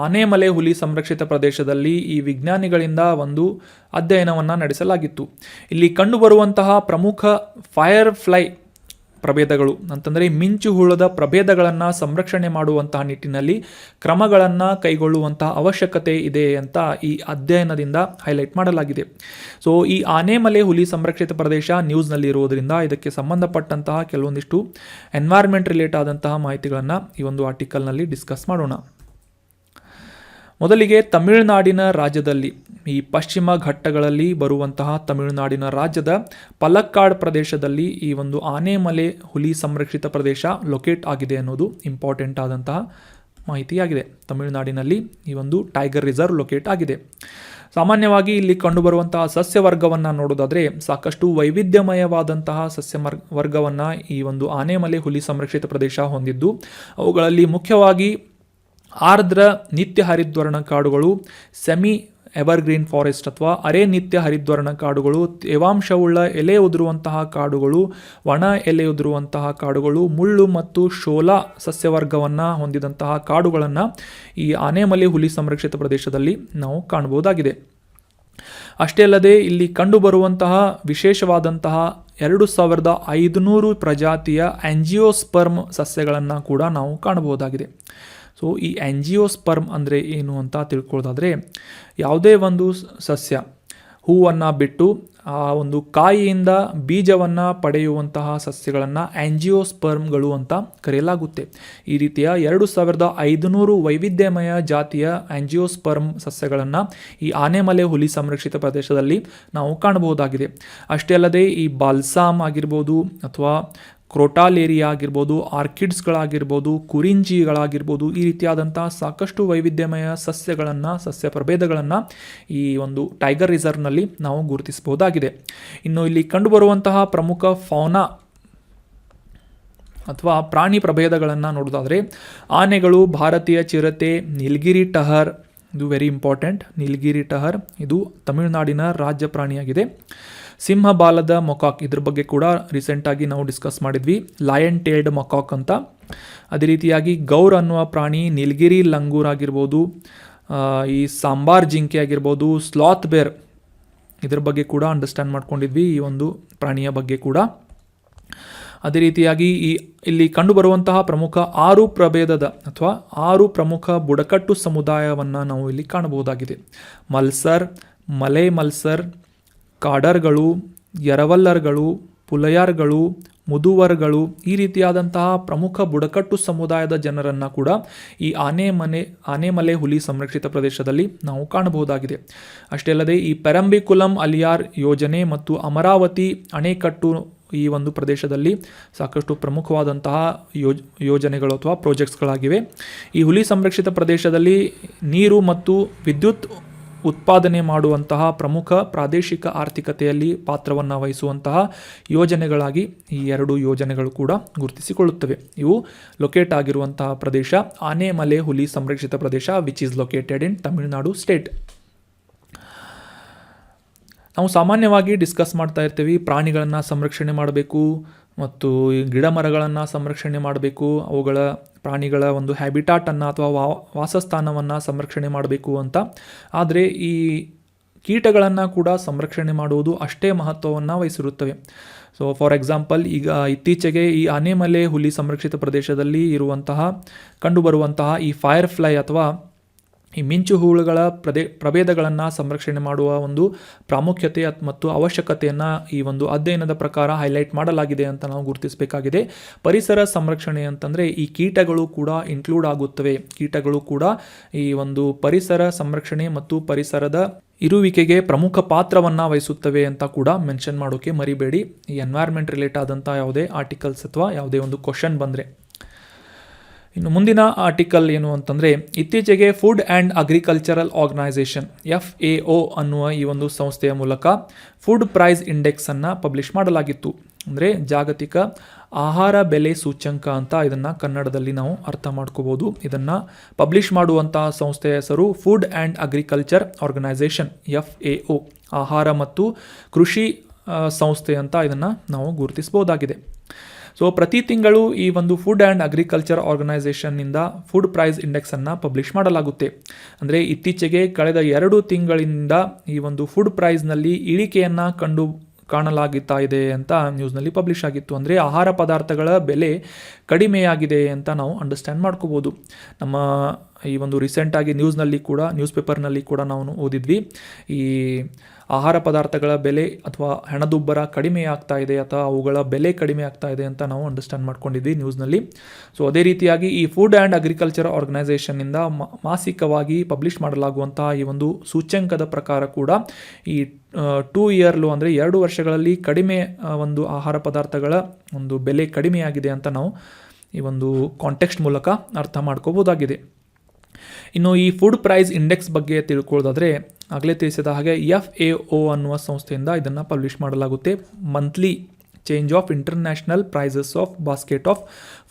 ಆನೆಮಲೆ ಹುಲಿ ಸಂರಕ್ಷಿತ ಪ್ರದೇಶದಲ್ಲಿ ಈ ವಿಜ್ಞಾನಿಗಳಿಂದ ಒಂದು ಅಧ್ಯಯನವನ್ನು ನಡೆಸಲಾಗಿತ್ತು. ಇಲ್ಲಿ ಕಂಡುಬರುವಂತಹ ಪ್ರಮುಖ ಫೈರ್ ಫ್ಲೈ ಪ್ರಭೇದಗಳು ಅಂತಂದರೆ ಮಿಂಚು ಹುಳದ ಪ್ರಭೇದಗಳನ್ನು ಸಂರಕ್ಷಣೆ ಮಾಡುವಂತಹ ನಿಟ್ಟಿನಲ್ಲಿ ಕ್ರಮಗಳನ್ನು ಕೈಗೊಳ್ಳುವಂತಹ ಅವಶ್ಯಕತೆ ಇದೆ ಅಂತ ಈ ಅಧ್ಯಯನದಿಂದ ಹೈಲೈಟ್ ಮಾಡಲಾಗಿದೆ. ಸೊ ಈ ಆನೆಮಲೆ ಹುಲಿ ಸಂರಕ್ಷಿತ ಪ್ರದೇಶ ನ್ಯೂಸ್ನಲ್ಲಿ ಇರುವುದರಿಂದ ಇದಕ್ಕೆ ಸಂಬಂಧಪಟ್ಟಂತಹ ಕೆಲವೊಂದಿಷ್ಟು ಎನ್ವೈರ್ಮೆಂಟ್ ರಿಲೇಟ್ ಆದಂತಹ ಮಾಹಿತಿಗಳನ್ನು ಈ ಒಂದು ಆರ್ಟಿಕಲ್ನಲ್ಲಿ ಡಿಸ್ಕಸ್ ಮಾಡೋಣ. ಮೊದಲಿಗೆ ತಮಿಳುನಾಡಿನ ರಾಜ್ಯದಲ್ಲಿ ಈ ಪಶ್ಚಿಮ ಘಟ್ಟಗಳಲ್ಲಿ ಬರುವಂತಹ ತಮಿಳುನಾಡಿನ ರಾಜ್ಯದ ಪಲಕ್ಕಾಡ್ ಪ್ರದೇಶದಲ್ಲಿ ಈ ಒಂದು ಆನೆಮಲೆ ಹುಲಿ ಸಂರಕ್ಷಿತ ಪ್ರದೇಶ ಲೊಕೇಟ್ ಆಗಿದೆ ಅನ್ನೋದು ಇಂಪಾರ್ಟೆಂಟ್ ಆದಂತಹ ಮಾಹಿತಿಯಾಗಿದೆ. ತಮಿಳುನಾಡಿನಲ್ಲಿ ಈ ಒಂದು ಟೈಗರ್ ರಿಸರ್ವ್ ಲೊಕೇಟ್ ಆಗಿದೆ. ಸಾಮಾನ್ಯವಾಗಿ ಇಲ್ಲಿ ಕಂಡುಬರುವಂತಹ ಸಸ್ಯವರ್ಗವನ್ನು ನೋಡೋದಾದರೆ ಸಾಕಷ್ಟು ವೈವಿಧ್ಯಮಯವಾದಂತಹ ವರ್ಗವನ್ನು ಈ ಒಂದು ಆನೆಮಲೆ ಹುಲಿ ಸಂರಕ್ಷಿತ ಪ್ರದೇಶ ಹೊಂದಿದ್ದು, ಅವುಗಳಲ್ಲಿ ಮುಖ್ಯವಾಗಿ ಆರ್ದ್ರ ನಿತ್ಯ ಹರಿದ್ವರ್ಣ ಕಾಡುಗಳು, ಸೆಮಿ ಎವರ್ಗ್ರೀನ್ ಫಾರೆಸ್ಟ್ ಅಥವಾ ಅರೆ ನಿತ್ಯ ಹರಿದ್ವರ್ಣ ಕಾಡುಗಳು, ತೇವಾಂಶವುಳ್ಳ ಎಲೆ ಉದುರುವಂತಹ ಕಾಡುಗಳು, ಒಣ ಎಲೆ ಉದುರುವಂತಹ ಕಾಡುಗಳು, ಮುಳ್ಳು ಮತ್ತು ಶೋಲಾ ಸಸ್ಯವರ್ಗವನ್ನು ಹೊಂದಿದಂತಹ ಕಾಡುಗಳನ್ನು ಈ ಆನೆಮಲೆ ಹುಲಿ ಸಂರಕ್ಷಿತ ಪ್ರದೇಶದಲ್ಲಿ ನಾವು ಕಾಣಬಹುದಾಗಿದೆ. ಅಷ್ಟೇ ಅಲ್ಲದೆ ಇಲ್ಲಿ ಕಂಡುಬರುವಂತಹ ವಿಶೇಷವಾದಂತಹ 2500 ಪ್ರಜಾತಿಯ ಆಂಜಿಯೋಸ್ಪರ್ಮ್ ಸಸ್ಯಗಳನ್ನು ಕೂಡ ನಾವು ಕಾಣಬಹುದಾಗಿದೆ. ಸೊ ಈ ಆಂಜಿಯೋಸ್ಪರ್ಮ್ ಅಂದರೆ ಏನು ಅಂತ ತಿಳ್ಕೊಳ್ಳೋದಾದರೆ, ಯಾವುದೇ ಒಂದು ಸಸ್ಯ ಹೂವನ್ನು ಬಿಟ್ಟು ಆ ಒಂದು ಕಾಯಿಯಿಂದ ಬೀಜವನ್ನು ಪಡೆಯುವಂತಹ ಸಸ್ಯಗಳನ್ನು ಆಂಜಿಯೋಸ್ಪರ್ಮ್ಗಳು ಅಂತ ಕರೆಯಲಾಗುತ್ತೆ. ಈ ರೀತಿಯ 2500 ವೈವಿಧ್ಯಮಯ ಜಾತಿಯ ಆಂಜಿಯೋಸ್ಪರ್ಮ್ ಸಸ್ಯಗಳನ್ನು ಈ ಆನೆಮಲೆ ಹುಲಿ ಸಂರಕ್ಷಿತ ಪ್ರದೇಶದಲ್ಲಿ ನಾವು ಕಾಣಬಹುದಾಗಿದೆ. ಅಷ್ಟೇ ಅಲ್ಲದೆ ಈ ಬಾಲ್ಸಾಮ್ ಆಗಿರ್ಬೋದು ಅಥವಾ ಕ್ರೋಟಾಲೇರಿಯಾ ಆಗಿರ್ಬೋದು, ಆರ್ಕಿಡ್ಸ್ಗಳಾಗಿರ್ಬೋದು, ಕುರಿಂಜಿಗಳಾಗಿರ್ಬೋದು, ಈ ರೀತಿಯಾದಂಥ ಸಾಕಷ್ಟು ವೈವಿಧ್ಯಮಯ ಸಸ್ಯ ಪ್ರಭೇದಗಳನ್ನು ಈ ಒಂದು ಟೈಗರ್ ರಿಸರ್ವ್ನಲ್ಲಿ ನಾವು ಗುರುತಿಸಬಹುದಾಗಿದೆ. ಇನ್ನು ಇಲ್ಲಿ ಕಂಡುಬರುವಂತಹ ಪ್ರಮುಖ ಫೌನಾ ಅಥವಾ ಪ್ರಾಣಿ ಪ್ರಭೇದಗಳನ್ನು ನೋಡೋದಾದರೆ ಆನೆಗಳು, ಭಾರತೀಯ ಚಿರತೆ, ನೀಲಗಿರಿ ಟಹರ್, ಇದು ವೆರಿ ಇಂಪಾರ್ಟೆಂಟ್. ನೀಲಗಿರಿ ಟಹರ್ ಇದು ತಮಿಳುನಾಡಿನ ರಾಜ್ಯ ಪ್ರಾಣಿಯಾಗಿದೆ. ಸಿಂಹ ಬಾಲದ ಮೊಕಾಕ್, ಇದ್ರ ಬಗ್ಗೆ ಕೂಡ ರೀಸೆಂಟಾಗಿ ನಾವು ಡಿಸ್ಕಸ್ ಮಾಡಿದ್ವಿ, ಲಯನ್ ಟೇಲ್ಡ್ ಮೊಕಾಕ್ ಅಂತ. ಅದೇ ರೀತಿಯಾಗಿ ಗೌರ್ ಅನ್ನುವ ಪ್ರಾಣಿ, ನೀಲಗಿರಿ ಲಂಗೂರ್ ಆಗಿರ್ಬೋದು, ಈ ಸಾಂಬಾರ್ ಜಿಂಕೆ ಆಗಿರ್ಬೋದು, ಸ್ಲಾತ್ ಬೇರ್, ಇದ್ರ ಬಗ್ಗೆ ಕೂಡ ಅಂಡರ್ಸ್ಟ್ಯಾಂಡ್ ಮಾಡ್ಕೊಂಡಿದ್ವಿ ಈ ಒಂದು ಪ್ರಾಣಿಯ ಬಗ್ಗೆ ಕೂಡ. ಅದೇ ರೀತಿಯಾಗಿ ಇಲ್ಲಿ ಕಂಡುಬರುವಂತಹ ಪ್ರಮುಖ 6 ಪ್ರಭೇದದ ಅಥವಾ 6 ಪ್ರಮುಖ ಬುಡಕಟ್ಟು ಸಮುದಾಯವನ್ನು ನಾವು ಇಲ್ಲಿ ಕಾಣಬಹುದಾಗಿದೆ. ಮಲ್ಸರ್, ಮಲೈ ಮಲ್ಸರ್, ಕಾಡರ್ಗಳು, ಎರವಲ್ಲರ್ಗಳು, ಪುಲಯಾರ್ಗಳು, ಮುದುವರ್ಗಳು, ಈ ರೀತಿಯಾದಂತಹ ಪ್ರಮುಖ ಬುಡಕಟ್ಟು ಸಮುದಾಯದ ಜನರನ್ನು ಕೂಡ ಈ ಆನೆಮಲೆ ಹುಲಿ ಸಂರಕ್ಷಿತ ಪ್ರದೇಶದಲ್ಲಿ ನಾವು ಕಾಣಬಹುದಾಗಿದೆ. ಅಷ್ಟೇ ಅಲ್ಲದೆ ಈ ಪೆರಂಬಿಕುಲಂ ಅಲಿಯಾರ್ ಯೋಜನೆ ಮತ್ತು ಅಮರಾವತಿ ಅಣೆಕಟ್ಟು ಈ ಒಂದು ಪ್ರದೇಶದಲ್ಲಿ ಸಾಕಷ್ಟು ಪ್ರಮುಖವಾದಂತಹ ಯೋಜನೆಗಳು ಅಥವಾ ಪ್ರಾಜೆಕ್ಟ್ಸ್ಗಳಾಗಿವೆ. ಈ ಹುಲಿ ಸಂರಕ್ಷಿತ ಪ್ರದೇಶದಲ್ಲಿ ನೀರು ಮತ್ತು ವಿದ್ಯುತ್ ಉತ್ಪಾದನೆ ಮಾಡುವಂತಹ ಪ್ರಮುಖ ಪ್ರಾದೇಶಿಕ ಆರ್ಥಿಕತೆಯಲ್ಲಿ ಪಾತ್ರವನ್ನು ವಹಿಸುವಂತಹ ಯೋಜನೆಗಳಾಗಿ ಈ 2 ಯೋಜನೆಗಳು ಕೂಡ ಗುರುತಿಸಿಕೊಳ್ಳುತ್ತವೆ. ಇವು ಲೊಕೇಟ್ ಆಗಿರುವಂತಹ ಪ್ರದೇಶ ಆನೆಮಲೆ ಹುಲಿ ಸಂರಕ್ಷಿತ ಪ್ರದೇಶ, which is located in Tamil Nadu state. ನಾವು ಸಾಮಾನ್ಯವಾಗಿ ಡಿಸ್ಕಸ್ ಮಾಡ್ತಾ ಇರ್ತೀವಿ, ಪ್ರಾಣಿಗಳನ್ನು ಸಂರಕ್ಷಣೆ ಮಾಡಬೇಕು ಮತ್ತು ಗಿಡ ಮರಗಳನ್ನು ಸಂರಕ್ಷಣೆ ಮಾಡಬೇಕು, ಪ್ರಾಣಿಗಳ ಒಂದು ಹ್ಯಾಬಿಟಾಟನ್ನು ಅಥವಾ ವಾಸಸ್ಥಾನವನ್ನು ಸಂರಕ್ಷಣೆ ಮಾಡಬೇಕು ಅಂತ. ಆದರೆ ಈ ಕೀಟಗಳನ್ನು ಕೂಡ ಸಂರಕ್ಷಣೆ ಮಾಡುವುದು ಅಷ್ಟೇ ಮಹತ್ವವನ್ನು ವಹಿಸಿರುತ್ತವೆ. ಸೊ ಫಾರ್ ಎಕ್ಸಾಂಪಲ್, ಈಗ ಇತ್ತೀಚೆಗೆ ಈ ಆನೆಮಲೆ ಹುಲಿ ಸಂರಕ್ಷಿತ ಪ್ರದೇಶದಲ್ಲಿ ಕಂಡುಬರುವಂತಹ ಈ ಫೈರ್ ಫ್ಲೈ ಅಥವಾ ಈ ಮಿಂಚು ಹುಳುಗಳ ಪ್ರಭೇದಗಳನ್ನು ಸಂರಕ್ಷಣೆ ಮಾಡುವ ಒಂದು ಪ್ರಾಮುಖ್ಯತೆ ಮತ್ತು ಅವಶ್ಯಕತೆಯನ್ನು ಈ ಒಂದು ಅಧ್ಯಯನದ ಪ್ರಕಾರ ಹೈಲೈಟ್ ಮಾಡಲಾಗಿದೆ ಅಂತ ನಾವು ಗುರುತಿಸಬೇಕಾಗಿದೆ. ಪರಿಸರ ಸಂರಕ್ಷಣೆ ಅಂತಂದರೆ ಈ ಕೀಟಗಳು ಕೂಡ ಇನ್ಕ್ಲೂಡ್ ಆಗುತ್ತವೆ. ಕೀಟಗಳು ಕೂಡ ಈ ಒಂದು ಪರಿಸರ ಸಂರಕ್ಷಣೆ ಮತ್ತು ಪರಿಸರದ ಇರುವಿಕೆಗೆ ಪ್ರಮುಖ ಪಾತ್ರವನ್ನು ವಹಿಸುತ್ತವೆ ಅಂತ ಕೂಡ ಮೆನ್ಷನ್ ಮಾಡೋಕೆ ಮರಿಬೇಡಿ. ಈ ಎನ್ವೈರ್ಮೆಂಟ್ ರಿಲೇಟ್ ಆದಂಥ ಯಾವುದೇ ಆರ್ಟಿಕಲ್ಸ್ ಅಥವಾ ಯಾವುದೇ ಒಂದು ಕ್ವಶನ್ ಬಂದರೆ. ಇನ್ನು ಮುಂದಿನ ಆರ್ಟಿಕಲ್ ಏನು ಅಂತಂದರೆ, ಇತ್ತೀಚೆಗೆ food and agricultural organization FAO ಅನ್ನುವ ಈ ಒಂದು ಸಂಸ್ಥೆಯ ಮೂಲಕ ಫುಡ್ ಪ್ರೈಸ್ ಇಂಡೆಕ್ಸನ್ನು ಪಬ್ಲಿಷ್ ಮಾಡಲಾಗಿತ್ತು. ಅಂದರೆ ಜಾಗತಿಕ ಆಹಾರ ಬೆಲೆ ಸೂಚ್ಯಂಕ ಅಂತ ಇದನ್ನು ಕನ್ನಡದಲ್ಲಿ ನಾವು ಅರ್ಥ ಮಾಡ್ಕೋಬೋದು. ಇದನ್ನು ಪಬ್ಲಿಷ್ ಮಾಡುವಂತಹ ಸಂಸ್ಥೆಯ ಹೆಸರು food and agriculture organization FAO, ಆಹಾರ ಮತ್ತು ಕೃಷಿ ಸಂಸ್ಥೆ ಅಂತ ಇದನ್ನು ನಾವು ಗುರುತಿಸಬಹುದಾಗಿದೆ. ಸೊ ಪ್ರತಿ ತಿಂಗಳು ಈ ಒಂದು ಫುಡ್ ಆ್ಯಂಡ್ ಅಗ್ರಿಕಲ್ಚರ್ ಆರ್ಗನೈಸೇಷನ್ನಿಂದ ಫುಡ್ ಪ್ರೈಸ್ ಇಂಡೆಕ್ಸನ್ನು ಪಬ್ಲಿಷ್ ಮಾಡಲಾಗುತ್ತೆ. ಅಂದರೆ ಇತ್ತೀಚೆಗೆ ಕಳೆದ 2 ತಿಂಗಳಿಂದ ಈ ಒಂದು ಫುಡ್ ಪ್ರೈಸ್ನಲ್ಲಿ ಇಳಿಕೆಯನ್ನು ಕಾಣಲಾಗುತ್ತಾ ಇದೆ ಅಂತ ನ್ಯೂಸ್ನಲ್ಲಿ ಪಬ್ಲಿಷ್ ಆಗಿತ್ತು. ಅಂದರೆ ಆಹಾರ ಪದಾರ್ಥಗಳ ಬೆಲೆ ಕಡಿಮೆಯಾಗಿದೆ ಅಂತ ನಾವು ಅಂಡರ್ಸ್ಟ್ಯಾಂಡ್ ಮಾಡ್ಕೋಬೋದು. ನಮ್ಮ ಈ ಒಂದು ರೀಸೆಂಟಾಗಿ ನ್ಯೂಸ್ ಪೇಪರ್ನಲ್ಲಿ ಕೂಡ ನಾವು ಓದಿದ್ವಿ, ಈ ಆಹಾರ ಪದಾರ್ಥಗಳ ಬೆಲೆ ಅಥವಾ ಹಣದುಬ್ಬರ ಕಡಿಮೆ ಆಗ್ತಾ ಇದೆ ಅಥವಾ ಅವುಗಳ ಬೆಲೆ ಕಡಿಮೆ ಆಗ್ತಾ ಇದೆ ಅಂತ ನಾವು ಅಂಡರ್ಸ್ಟ್ಯಾಂಡ್ ಮಾಡ್ಕೊಂಡಿದ್ವಿ ನ್ಯೂಸ್ನಲ್ಲಿ. ಸೊ ಅದೇ ರೀತಿಯಾಗಿ ಈ ಫುಡ್ ಆ್ಯಂಡ್ ಅಗ್ರಿಕಲ್ಚರ್ ಆರ್ಗನೈಸೇಷನ್ನಿಂದ ಮಾಸಿಕವಾಗಿ ಪಬ್ಲಿಷ್ ಮಾಡಲಾಗುವಂತಹ ಈ ಒಂದು ಸೂಚ್ಯಂಕದ ಪ್ರಕಾರ ಕೂಡ ಈ 2 ಇಯರ್ಲು ಅಂದರೆ 2 ವರ್ಷಗಳಲ್ಲಿ ಕಡಿಮೆ ಒಂದು ಆಹಾರ ಪದಾರ್ಥಗಳ ಒಂದು ಬೆಲೆ ಕಡಿಮೆಯಾಗಿದೆ ಅಂತ ನಾವು ಈ ಒಂದು ಕಾಂಟೆಕ್ಸ್ಟ್ ಮೂಲಕ ಅರ್ಥ ಮಾಡ್ಕೋಬೋದಾಗಿದೆ. ಇನ್ನು ಈ ಫುಡ್ ಪ್ರೈಸ್ ಇಂಡೆಕ್ಸ್ ಬಗ್ಗೆ ತಿಳ್ಕೊಳ್ಳೋದಾದರೆ, ಆಗಲೇ ತಿಳಿಸಿದ ಹಾಗೆ FAO ಅನ್ನುವ ಸಂಸ್ಥೆಯಿಂದ ಇದನ್ನು ಪಬ್ಲಿಷ್ ಮಾಡಲಾಗುತ್ತೆ. Monthly change of international prices of basket of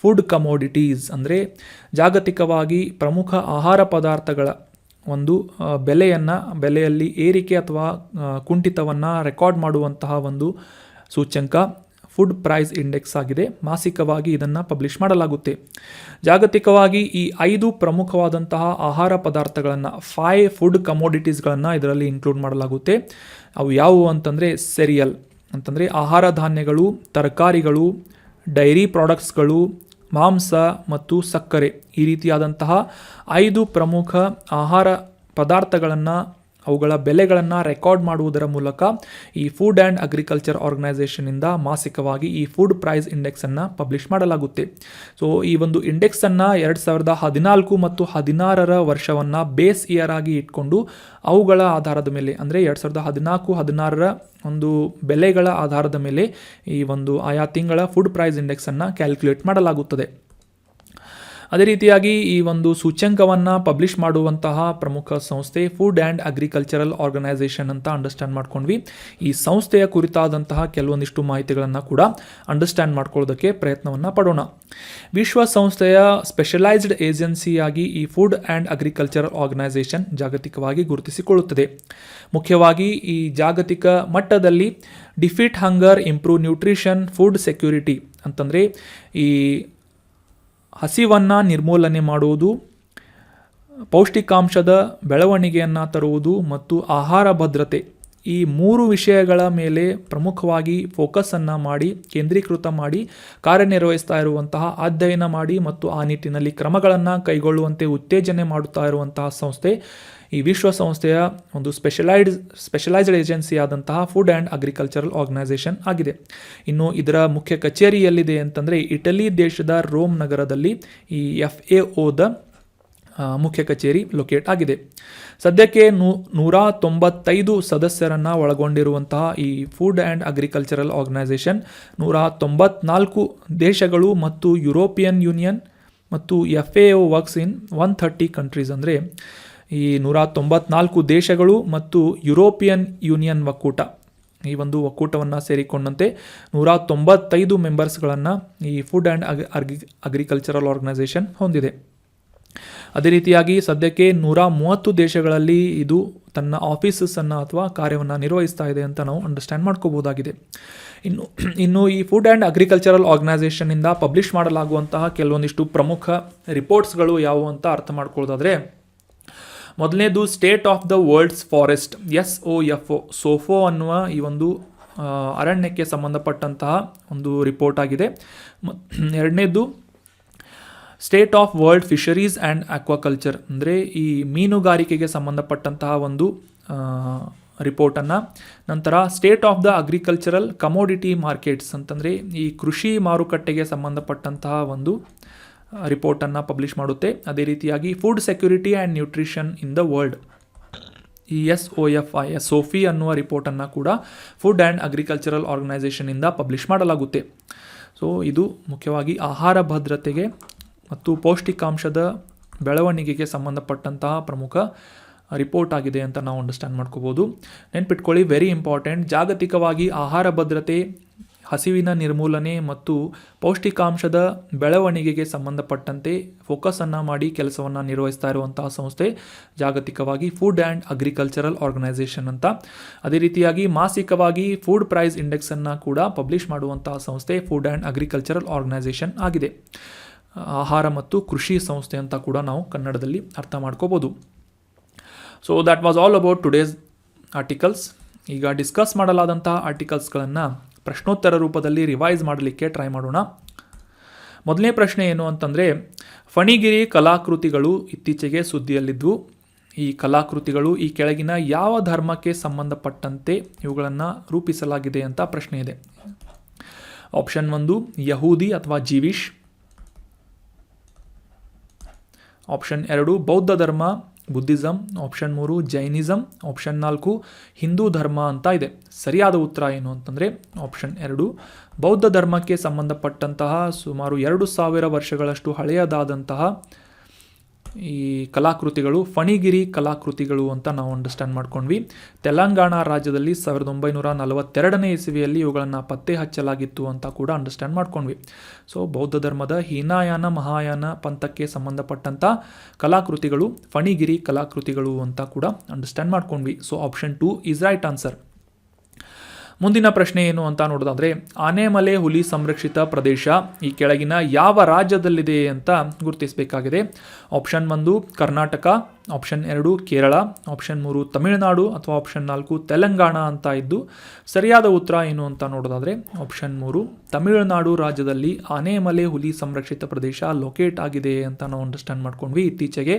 food commodities, ಅಂದರೆ ಜಾಗತಿಕವಾಗಿ ಪ್ರಮುಖ ಆಹಾರ ಪದಾರ್ಥಗಳ ಒಂದು ಬೆಲೆಯಲ್ಲಿ ಏರಿಕೆ ಅಥವಾ ಕುಂಠಿತವನ್ನು ರೆಕಾರ್ಡ್ ಮಾಡುವಂತಹ ಒಂದು ಸೂಚ್ಯಂಕ ಫುಡ್ ಪ್ರೈಸ್ ಇಂಡೆಕ್ಸ್ ಆಗಿದೆ. ಮಾಸಿಕವಾಗಿ ಇದನ್ನು ಪಬ್ಲಿಷ್ ಮಾಡಲಾಗುತ್ತೆ. ಜಾಗತಿಕವಾಗಿ ಈ 5 ಪ್ರಮುಖವಾದಂತಹ ಆಹಾರ ಪದಾರ್ಥಗಳನ್ನು 5 ಫುಡ್ ಕಮೋಡಿಟೀಸ್ಗಳನ್ನು ಇದರಲ್ಲಿ ಇನ್ಕ್ಲೂಡ್ ಮಾಡಲಾಗುತ್ತೆ. ಅವು ಯಾವುವು ಅಂತಂದರೆ ಸೆರಿಯಲ್ ಅಂತಂದರೆ ಆಹಾರ ಧಾನ್ಯಗಳು, ತರಕಾರಿಗಳು, ಡೈರಿ ಪ್ರಾಡಕ್ಟ್ಸ್ಗಳು, ಮಾಂಸ ಮತ್ತು ಸಕ್ಕರೆ, ಈ ರೀತಿಯಾದಂತಹ 5 ಪ್ರಮುಖ ಆಹಾರ ಪದಾರ್ಥಗಳನ್ನು ಅವುಗಳ ಬೆಲೆಗಳನ್ನು ರೆಕಾರ್ಡ್ ಮಾಡುವುದರ ಮೂಲಕ ಈ ಫುಡ್ ಆ್ಯಂಡ್ ಅಗ್ರಿಕಲ್ಚರ್ ಆರ್ಗನೈಸೇಷನಿಂದ ಮಾಸಿಕವಾಗಿ ಈ ಫುಡ್ ಪ್ರೈಸ್ ಇಂಡೆಕ್ಸನ್ನು ಪಬ್ಲಿಷ್ ಮಾಡಲಾಗುತ್ತೆ. ಸೊ ಈ ಒಂದು ಇಂಡೆಕ್ಸನ್ನು 2014 ಮತ್ತು 2016 ವರ್ಷವನ್ನು ಬೇಸ್ ಇಯರ್ ಆಗಿ ಇಟ್ಕೊಂಡು ಅವುಗಳ ಆಧಾರದ ಮೇಲೆ ಅಂದರೆ 2014-16 ಒಂದು ಬೆಲೆಗಳ ಆಧಾರದ ಮೇಲೆ ಈ ಒಂದು ಆಯಾ ತಿಂಗಳ ಫುಡ್ ಪ್ರೈಸ್ ಇಂಡೆಕ್ಸನ್ನು ಕ್ಯಾಲ್ಕುಲೇಟ್ ಮಾಡಲಾಗುತ್ತದೆ. ಅದೇ ರೀತಿಯಾಗಿ ಈ ಒಂದು ಸೂಚ್ಯಂಕವನ್ನು ಪಬ್ಲಿಷ್ ಮಾಡುವಂತಹ ಪ್ರಮುಖ ಸಂಸ್ಥೆ ಫುಡ್ ಆ್ಯಂಡ್ ಅಗ್ರಿಕಲ್ಚರಲ್ ಆರ್ಗನೈಸೇಷನ್ ಅಂತ ಅಂಡರ್ಸ್ಟ್ಯಾಂಡ್ ಮಾಡ್ಕೊಂಡ್ವಿ. ಈ ಸಂಸ್ಥೆಯ ಕುರಿತಾದಂತಹ ಕೆಲವೊಂದಿಷ್ಟು ಮಾಹಿತಿಗಳನ್ನು ಕೂಡ ಅಂಡರ್ಸ್ಟ್ಯಾಂಡ್ ಮಾಡ್ಕೊಳ್ಳೋದಕ್ಕೆ ಪ್ರಯತ್ನವನ್ನು ಪಡೋಣ. ವಿಶ್ವಸಂಸ್ಥೆಯ ಸ್ಪೆಷಲೈಸ್ಡ್ ಏಜೆನ್ಸಿಯಾಗಿ ಈ ಫುಡ್ ಆ್ಯಂಡ್ ಅಗ್ರಿಕಲ್ಚರಲ್ ಆರ್ಗನೈಸೇಷನ್ ಜಾಗತಿಕವಾಗಿ ಗುರುತಿಸಿಕೊಳ್ಳುತ್ತದೆ. ಮುಖ್ಯವಾಗಿ ಈ ಜಾಗತಿಕ ಮಟ್ಟದಲ್ಲಿ ಡಿಫೀಟ್ ಹಂಗರ್, ಇಂಪ್ರೂವ್ ನ್ಯೂಟ್ರಿಷನ್, ಫುಡ್ ಸೆಕ್ಯೂರಿಟಿ ಅಂತಂದರೆ ಈ ಹಸಿವನ್ನು ನಿರ್ಮೂಲನೆ ಮಾಡುವುದು, ಪೌಷ್ಟಿಕಾಂಶದ ಬೆಳವಣಿಗೆಯನ್ನು ತರುವುದು ಮತ್ತು ಆಹಾರ ಭದ್ರತೆ ಈ 3 ವಿಷಯಗಳ ಮೇಲೆ ಪ್ರಮುಖವಾಗಿ ಫೋಕಸನ್ನು ಮಾಡಿ ಕೇಂದ್ರೀಕೃತ ಮಾಡಿ ಕಾರ್ಯನಿರ್ವಹಿಸ್ತಾ ಇರುವಂತಹ, ಅಧ್ಯಯನ ಮಾಡಿ ಮತ್ತು ಆ ನಿಟ್ಟಿನಲ್ಲಿ ಕ್ರಮಗಳನ್ನು ಕೈಗೊಳ್ಳುವಂತೆ ಉತ್ತೇಜನೆ ಮಾಡುತ್ತಾ ಇರುವಂತಹ ಸಂಸ್ಥೆ ಈ ವಿಶ್ವಸಂಸ್ಥೆಯ ಒಂದು ಸ್ಪೆಷಲೈಸ್ಡ್ ಏಜೆನ್ಸಿ ಆದಂತಹ ಫುಡ್ ಆ್ಯಂಡ್ ಅಗ್ರಿಕಲ್ಚರಲ್ ಆರ್ಗನೈಸೇಷನ್ ಆಗಿದೆ. ಇನ್ನು ಇದರ ಮುಖ್ಯ ಕಚೇರಿ ಎಲ್ಲಿದೆ ಅಂತಂದರೆ ಇಟಲಿ ದೇಶದ ರೋಮ್ ನಗರದಲ್ಲಿ ಈ FAOದ ಮುಖ್ಯ ಕಚೇರಿ ಲೊಕೇಟ್ ಆಗಿದೆ. ಸದ್ಯಕ್ಕೆ 195 ಸದಸ್ಯರನ್ನು ಒಳಗೊಂಡಿರುವಂತಹ ಈ ಫುಡ್ ಆ್ಯಂಡ್ ಅಗ್ರಿಕಲ್ಚರಲ್ ಆರ್ಗನೈಸೇಷನ್ 194 ದೇಶಗಳು ಮತ್ತು ಯುರೋಪಿಯನ್ ಯೂನಿಯನ್ ಮತ್ತು FAO ವರ್ಕ್ಸ್ ಇನ್ 130 ಕಂಟ್ರೀಸ್ ಅಂದರೆ ಈ 194 ದೇಶಗಳು ಮತ್ತು ಯುರೋಪಿಯನ್ ಯೂನಿಯನ್ ಒಕ್ಕೂಟ ಈ ಒಂದು ಒಕ್ಕೂಟವನ್ನು ಸೇರಿಕೊಂಡಂತೆ 195 ಮೆಂಬರ್ಸ್ಗಳನ್ನು ಈ ಫುಡ್ ಆ್ಯಂಡ್ ಅಗ್ರಿಕಲ್ಚರಲ್ ಆರ್ಗನೈಸೇಷನ್ ಹೊಂದಿದೆ. ಅದೇ ರೀತಿಯಾಗಿ ಸದ್ಯಕ್ಕೆ 130 ದೇಶಗಳಲ್ಲಿ ಇದು ತನ್ನ ಆಫೀಸಸ್ಸನ್ನು ಅಥವಾ ಕಾರ್ಯವನ್ನು ನಿರ್ವಹಿಸ್ತಾ ಇದೆ ಅಂತ ನಾವು ಅಂಡರ್ಸ್ಟ್ಯಾಂಡ್ ಮಾಡ್ಕೋಬೋದಾಗಿದೆ. ಇನ್ನು ಈ ಫುಡ್ ಆ್ಯಂಡ್ ಅಗ್ರಿಕಲ್ಚರಲ್ ಆರ್ಗನೈಸೇಷನ್ನಿಂದ ಪಬ್ಲಿಷ್ ಮಾಡಲಾಗುವಂತಹ ಕೆಲವೊಂದಿಷ್ಟು ಪ್ರಮುಖ ರಿಪೋರ್ಟ್ಸ್ಗಳು ಯಾವುವು ಅಂತ ಅರ್ಥ ಮಾಡ್ಕೊಳ್ಳೋದಾದರೆ, ಮೊದಲನೇದು state of the world's forest SOFO SOFO ಅನ್ನುವ ಈ ಒಂದು ಅರಣ್ಯಕ್ಕೆ ಸಂಬಂಧಪಟ್ಟಂತಹ ಒಂದು ರಿಪೋರ್ಟ್ ಆಗಿದೆ. ಎರಡನೇದು state of world fisheries and aquaculture ಅಂದರೆ ಈ ಮೀನುಗಾರಿಕೆಗೆ ಸಂಬಂಧಪಟ್ಟಂತಹ ಒಂದು ರಿಪೋರ್ಟನ್ನು. ನಂತರ state of the agricultural commodity markets ಅಂತಂದರೆ ಈ ಕೃಷಿ ಮಾರುಕಟ್ಟೆಗೆ ಸಂಬಂಧಪಟ್ಟಂತಹ ಒಂದು ರಿಪೋರ್ಟನ್ನು ಪಬ್ಲಿಷ್ ಮಾಡುತ್ತೆ. ಅದೇ ರೀತಿಯಾಗಿ food security and nutrition in the world ಈ SOFI ಅನ್ನುವ ರಿಪೋರ್ಟನ್ನು ಕೂಡ ಫುಡ್ ಆ್ಯಂಡ್ ಅಗ್ರಿಕಲ್ಚರಲ್ ಆರ್ಗನೈಸೇಷನಿಂದ ಪಬ್ಲಿಷ್ ಮಾಡಲಾಗುತ್ತೆ. ಸೊ ಇದು ಮುಖ್ಯವಾಗಿ ಆಹಾರ ಭದ್ರತೆಗೆ ಮತ್ತು ಪೌಷ್ಟಿಕಾಂಶದ ಬೆಳವಣಿಗೆಗೆ ಸಂಬಂಧಪಟ್ಟಂತಹ ಪ್ರಮುಖ ರಿಪೋರ್ಟ್ ಆಗಿದೆ ಅಂತ ನಾವು ಅಂಡರ್ಸ್ಟ್ಯಾಂಡ್ ಮಾಡ್ಕೋಬೋದು. ನೆನ್ಪಿಟ್ಕೊಳ್ಳಿ, ವೆರಿ ಇಂಪಾರ್ಟೆಂಟ್, ಜಾಗತಿಕವಾಗಿ ಆಹಾರ ಭದ್ರತೆ, ಹಸಿವಿನ ನಿರ್ಮೂಲನೆ ಮತ್ತು ಪೌಷ್ಟಿಕಾಂಶದ ಬೆಳವಣಿಗೆಗೆ ಸಂಬಂಧಪಟ್ಟಂತೆ ಫೋಕಸನ್ನು ಮಾಡಿ ಕೆಲಸವನ್ನು ನಿರ್ವಹಿಸ್ತಾ ಇರುವಂತಹ ಸಂಸ್ಥೆ ಜಾಗತಿಕವಾಗಿ ಫುಡ್ ಆ್ಯಂಡ್ ಅಗ್ರಿಕಲ್ಚರಲ್ ಆರ್ಗನೈಸೇಷನ್ ಅಂತ. ಅದೇ ರೀತಿಯಾಗಿ ಮಾಸಿಕವಾಗಿ ಫುಡ್ ಪ್ರೈಸ್ ಇಂಡೆಕ್ಸನ್ನು ಕೂಡ ಪಬ್ಲಿಷ್ ಮಾಡುವಂತಹ ಸಂಸ್ಥೆ ಫುಡ್ ಆ್ಯಂಡ್ ಅಗ್ರಿಕಲ್ಚರಲ್ ಆರ್ಗನೈಸೇಷನ್ ಆಗಿದೆ. ಆಹಾರ ಮತ್ತು ಕೃಷಿ ಸಂಸ್ಥೆ ಅಂತ ಕೂಡ ನಾವು ಕನ್ನಡದಲ್ಲಿ ಅರ್ಥ ಮಾಡ್ಕೋಬೋದು. So that was all about today's articles. ಈಗ ಡಿಸ್ಕಸ್ ಮಾಡಲಾದಂತಹ ಆರ್ಟಿಕಲ್ಸ್ಗಳನ್ನು ಪ್ರಶ್ನೋತ್ತರ ರೂಪದಲ್ಲಿ ರಿವೈಸ್ ಮಾಡಲಿಕ್ಕೆ ಟ್ರೈ ಮಾಡೋಣ. ಮೊದಲನೇ ಪ್ರಶ್ನೆ ಏನು ಅಂತಂದರೆ, ಫಣಿಗಿರಿ ಕಲಾಕೃತಿಗಳು ಇತ್ತೀಚೆಗೆ ಸುದ್ದಿಯಲ್ಲಿದ್ದವು. ಈ ಕಲಾಕೃತಿಗಳು ಈ ಕೆಳಗಿನ ಯಾವ ಧರ್ಮಕ್ಕೆ ಸಂಬಂಧಪಟ್ಟಂತೆ ಇವುಗಳನ್ನು ರೂಪಿಸಲಾಗಿದೆ ಅಂತ ಪ್ರಶ್ನೆ ಇದೆ. ಆಪ್ಷನ್ 1 ಯಹೂದಿ ಅಥವಾ ಜೀವಿಶ್. ಆಪ್ಷನ್ 2 ಬೌದ್ಧ ಧರ್ಮ Buddhism. Option 3 Jainism. Option 4 Hindu ಧರ್ಮ ಅಂತ ಇದೆ. ಸರಿಯಾದ ಉತ್ತರ ಏನು ಅಂತಂದರೆ ಆಪ್ಷನ್ 2 ಬೌದ್ಧ ಧರ್ಮಕ್ಕೆ ಸಂಬಂಧಪಟ್ಟಂತಹ ಸುಮಾರು 2000 ವರ್ಷಗಳಷ್ಟು ಹಳೆಯದಾದಂತಹ ಈ ಕಲಾಕೃತಿಗಳು ಫಣಿಗಿರಿ ಕಲಾಕೃತಿಗಳು ಅಂತ ನಾವು ಅಂಡರ್ಸ್ಟ್ಯಾಂಡ್ ಮಾಡ್ಕೊಂಡ್ವಿ. ತೆಲಂಗಾಣ ರಾಜ್ಯದಲ್ಲಿ 1942ನೇ ಇಸವಿಯಲ್ಲಿ ಇವುಗಳನ್ನು ಪತ್ತೆ ಹಚ್ಚಲಾಗಿತ್ತು ಅಂತ ಕೂಡ ಅಂಡರ್ಸ್ಟ್ಯಾಂಡ್ ಮಾಡ್ಕೊಂಡ್ವಿ. ಸೊ ಬೌದ್ಧ ಧರ್ಮದ ಹೀನಾಯಾನ ಮಹಾಯಾನ ಪಂಥಕ್ಕೆ ಸಂಬಂಧಪಟ್ಟಂಥ ಕಲಾಕೃತಿಗಳು ಫಣಿಗಿರಿ ಕಲಾಕೃತಿಗಳು ಅಂತ ಕೂಡ ಅಂಡರ್ಸ್ಟ್ಯಾಂಡ್ ಮಾಡ್ಕೊಂಡ್ವಿ. So option 2 is right answer. ಮುಂದಿನ ಪ್ರಶ್ನೆ ಏನು ಅಂತ ನೋಡೋದಾದರೆ, ಆನೆಮಲೆ ಹುಲಿ ಸಂರಕ್ಷಿತ ಪ್ರದೇಶ ಈ ಕೆಳಗಿನ ಯಾವ ರಾಜ್ಯದಲ್ಲಿದೆ ಅಂತ ಗುರುತಿಸಬೇಕಾಗಿದೆ. Option 1 Karnataka, option 2 Kerala, option 3 Tamil Nadu ಅಥವಾ ಆಪ್ಷನ್ 4 ತೆಲಂಗಾಣ ಅಂತ ಇದ್ದು ಸರಿಯಾದ ಉತ್ತರ ಏನು ಅಂತ ನೋಡೋದಾದರೆ ಆಪ್ಷನ್ 3 ತಮಿಳುನಾಡು ರಾಜ್ಯದಲ್ಲಿ ಆನೆಮಲೆ ಹುಲಿ ಸಂರಕ್ಷಿತ ಪ್ರದೇಶ ಲೊಕೇಟ್ ಆಗಿದೆ ಅಂತ ನಾವು ಅಂಡರ್ಸ್ಟ್ಯಾಂಡ್ ಮಾಡ್ಕೊಂಡ್ವಿ. ಇತ್ತೀಚೆಗೆ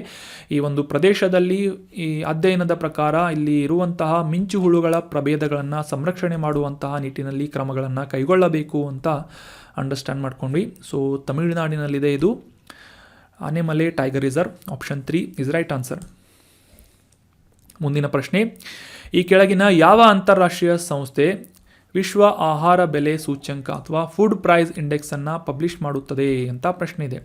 ಈ ಒಂದು ಪ್ರದೇಶದಲ್ಲಿ ಈ ಅಧ್ಯಯನದ ಪ್ರಕಾರ ಇಲ್ಲಿ ಇರುವಂತಹ ಮಿಂಚು ಹುಳುಗಳ ಪ್ರಭೇದಗಳನ್ನು ಸಂರಕ್ಷಣೆ ಮಾಡುವಂತಹ ನಿಟ್ಟಿನಲ್ಲಿ ಕ್ರಮಗಳನ್ನು ಕೈಗೊಳ್ಳಬೇಕು ಅಂತ ಅಂಡರ್ಸ್ಟ್ಯಾಂಡ್ ಮಾಡ್ಕೊಂಡ್ವಿ. ಸೊ ತಮಿಳುನಾಡಿನಲ್ಲಿದೆ ಇದು Anamalai tiger reserve. Option 3 is right answer. ಮುಂದಿನ ಪ್ರಶ್ನೆ, ಈ ಕೆಳಗಿನ ಯಾವ ಅಂತಾರಾಷ್ಟ್ರೀಯ ಸಂಸ್ಥೆ ವಿಶ್ವ ಆಹಾರ ಬೆಲೆ ಸೂಚ್ಯಂಕ ಅಥವಾ ಫುಡ್ ಪ್ರೈಸ್ ಇಂಡೆಕ್ಸ್ ಅನ್ನು ಪಬ್ಲಿಷ್ ಮಾಡುತ್ತದೆ ಅಂತ ಪ್ರಶ್ನೆ ಇದೆ.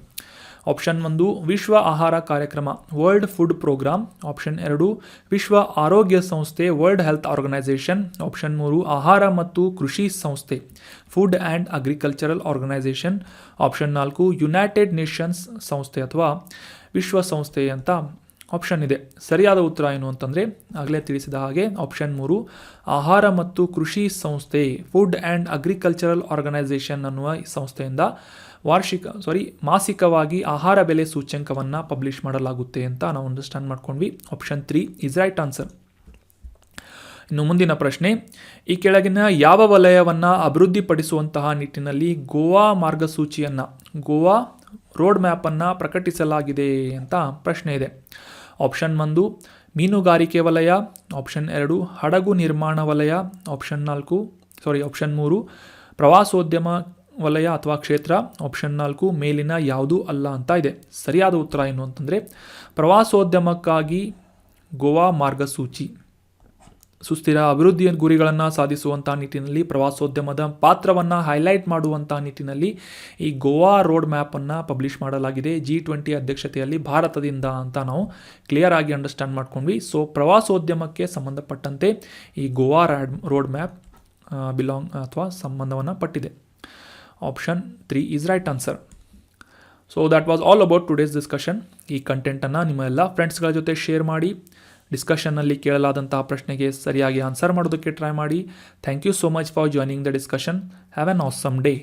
ಆಪ್ಷನ್ 1 ವಿಶ್ವ ಆಹಾರ ಕಾರ್ಯಕ್ರಮ ವರ್ಲ್ಡ್ ಫುಡ್ ಪ್ರೋಗ್ರಾಮ್, ಆಪ್ಷನ್ 2 ವಿಶ್ವ ಆರೋಗ್ಯ ಸಂಸ್ಥೆ ವರ್ಲ್ಡ್ ಹೆಲ್ತ್ ಆರ್ಗನೈಸೇಷನ್, ಆಪ್ಷನ್ 3 ಆಹಾರ ಮತ್ತು ಕೃಷಿ ಸಂಸ್ಥೆ food and agricultural organization, option 4 United Nations ಸಂಸ್ಥೆ ಅಥವಾ ವಿಶ್ವಸಂಸ್ಥೆ ಅಂತ ಆಪ್ಷನ್ ಇದೆ. ಸರಿಯಾದ ಉತ್ತರ ಏನು ಅಂತಂದರೆ ಆಗಲೇ ತಿಳಿಸಿದ ಹಾಗೆ ಆಪ್ಷನ್ 3 ಆಹಾರ ಮತ್ತು ಕೃಷಿ ಸಂಸ್ಥೆ ಫುಡ್ ಆ್ಯಂಡ್ ಅಗ್ರಿಕಲ್ಚರಲ್ ಆರ್ಗನೈಸೇಷನ್ ಅನ್ನುವ ಸಂಸ್ಥೆಯಿಂದ ಮಾಸಿಕವಾಗಿ ಆಹಾರ ಬೆಲೆ ಸೂಚ್ಯಂಕವನ್ನು ಪಬ್ಲಿಷ್ ಮಾಡಲಾಗುತ್ತೆ ಅಂತ ನಾವು ಅಂಡರ್ಸ್ಟ್ಯಾಂಡ್ ಮಾಡ್ಕೊಂಡ್ವಿ. Option 3 is right answer. ಇನ್ನು ಮುಂದಿನ ಪ್ರಶ್ನೆ, ಈ ಕೆಳಗಿನ ಯಾವ ವಲಯವನ್ನು ಅಭಿವೃದ್ಧಿಪಡಿಸುವಂತಹ ನಿಟ್ಟಿನಲ್ಲಿ ಗೋವಾ ಮಾರ್ಗಸೂಚಿಯನ್ನು ಗೋವಾ ರೋಡ್ ಮ್ಯಾಪನ್ನು ಪ್ರಕಟಿಸಲಾಗಿದೆ ಅಂತ ಪ್ರಶ್ನೆ ಇದೆ. ಆಪ್ಷನ್ 1 ಮೀನುಗಾರಿಕೆ ವಲಯ, ಆಪ್ಷನ್ 2 ಹಡಗು ನಿರ್ಮಾಣ ವಲಯ, ಆಪ್ಷನ್ 3 ಪ್ರವಾಸೋದ್ಯಮ ವಲಯ ಅಥವಾ ಕ್ಷೇತ್ರ, ಆಪ್ಷನ್ 4 ಮೇಲಿನ ಯಾವುದೂ ಅಲ್ಲ ಅಂತ ಇದೆ. ಸರಿಯಾದ ಉತ್ತರ ಏನು ಅಂತಂದರೆ ಪ್ರವಾಸೋದ್ಯಮಕ್ಕಾಗಿ ಗೋವಾ ಮಾರ್ಗಸೂಚಿ ಸುಸ್ಥಿರ ಅಭಿವೃದ್ಧಿಯ ಗುರಿಗಳನ್ನು ಸಾಧಿಸುವಂಥ ನಿಟ್ಟಿನಲ್ಲಿ ಪ್ರವಾಸೋದ್ಯಮದ ಪಾತ್ರವನ್ನು ಹೈಲೈಟ್ ಮಾಡುವಂಥ ನಿಟ್ಟಿನಲ್ಲಿ ಈ ಗೋವಾ ರೋಡ್ ಮ್ಯಾಪನ್ನು ಪಬ್ಲಿಷ್ ಮಾಡಲಾಗಿದೆ G20 ಅಧ್ಯಕ್ಷತೆಯಲ್ಲಿ ಭಾರತದಿಂದ ಅಂತ ನಾವು ಕ್ಲಿಯರ್ ಆಗಿ ಅಂಡರ್ಸ್ಟ್ಯಾಂಡ್ ಮಾಡ್ಕೊಂಡ್ವಿ. ಸೊ ಪ್ರವಾಸೋದ್ಯಮಕ್ಕೆ ಸಂಬಂಧಪಟ್ಟಂತೆ ಈ ಗೋವಾ ರೋಡ್ ಮ್ಯಾಪ್ ಸಂಬಂಧವನ್ನು ಪಟ್ಟಿದೆ. Option 3 is right answer. So that was all about today's discussion. ಈ ಕಂಟೆಂಟನ್ನು ನಿಮ್ಮ ಎಲ್ಲ ಫ್ರೆಂಡ್ಸ್ಗಳ ಜೊತೆ ಶೇರ್ ಮಾಡಿ. ಡಿಸ್ಕಷನ್ನಲ್ಲಿ ಕೇಳಲಾದಂತಹ ಪ್ರಶ್ನೆಗೆ ಸರಿಯಾಗಿ ಆನ್ಸರ್ ಮಾಡೋದಕ್ಕೆ ಟ್ರೈ ಮಾಡಿ. Thank you so much for joining the discussion. Have an awesome day.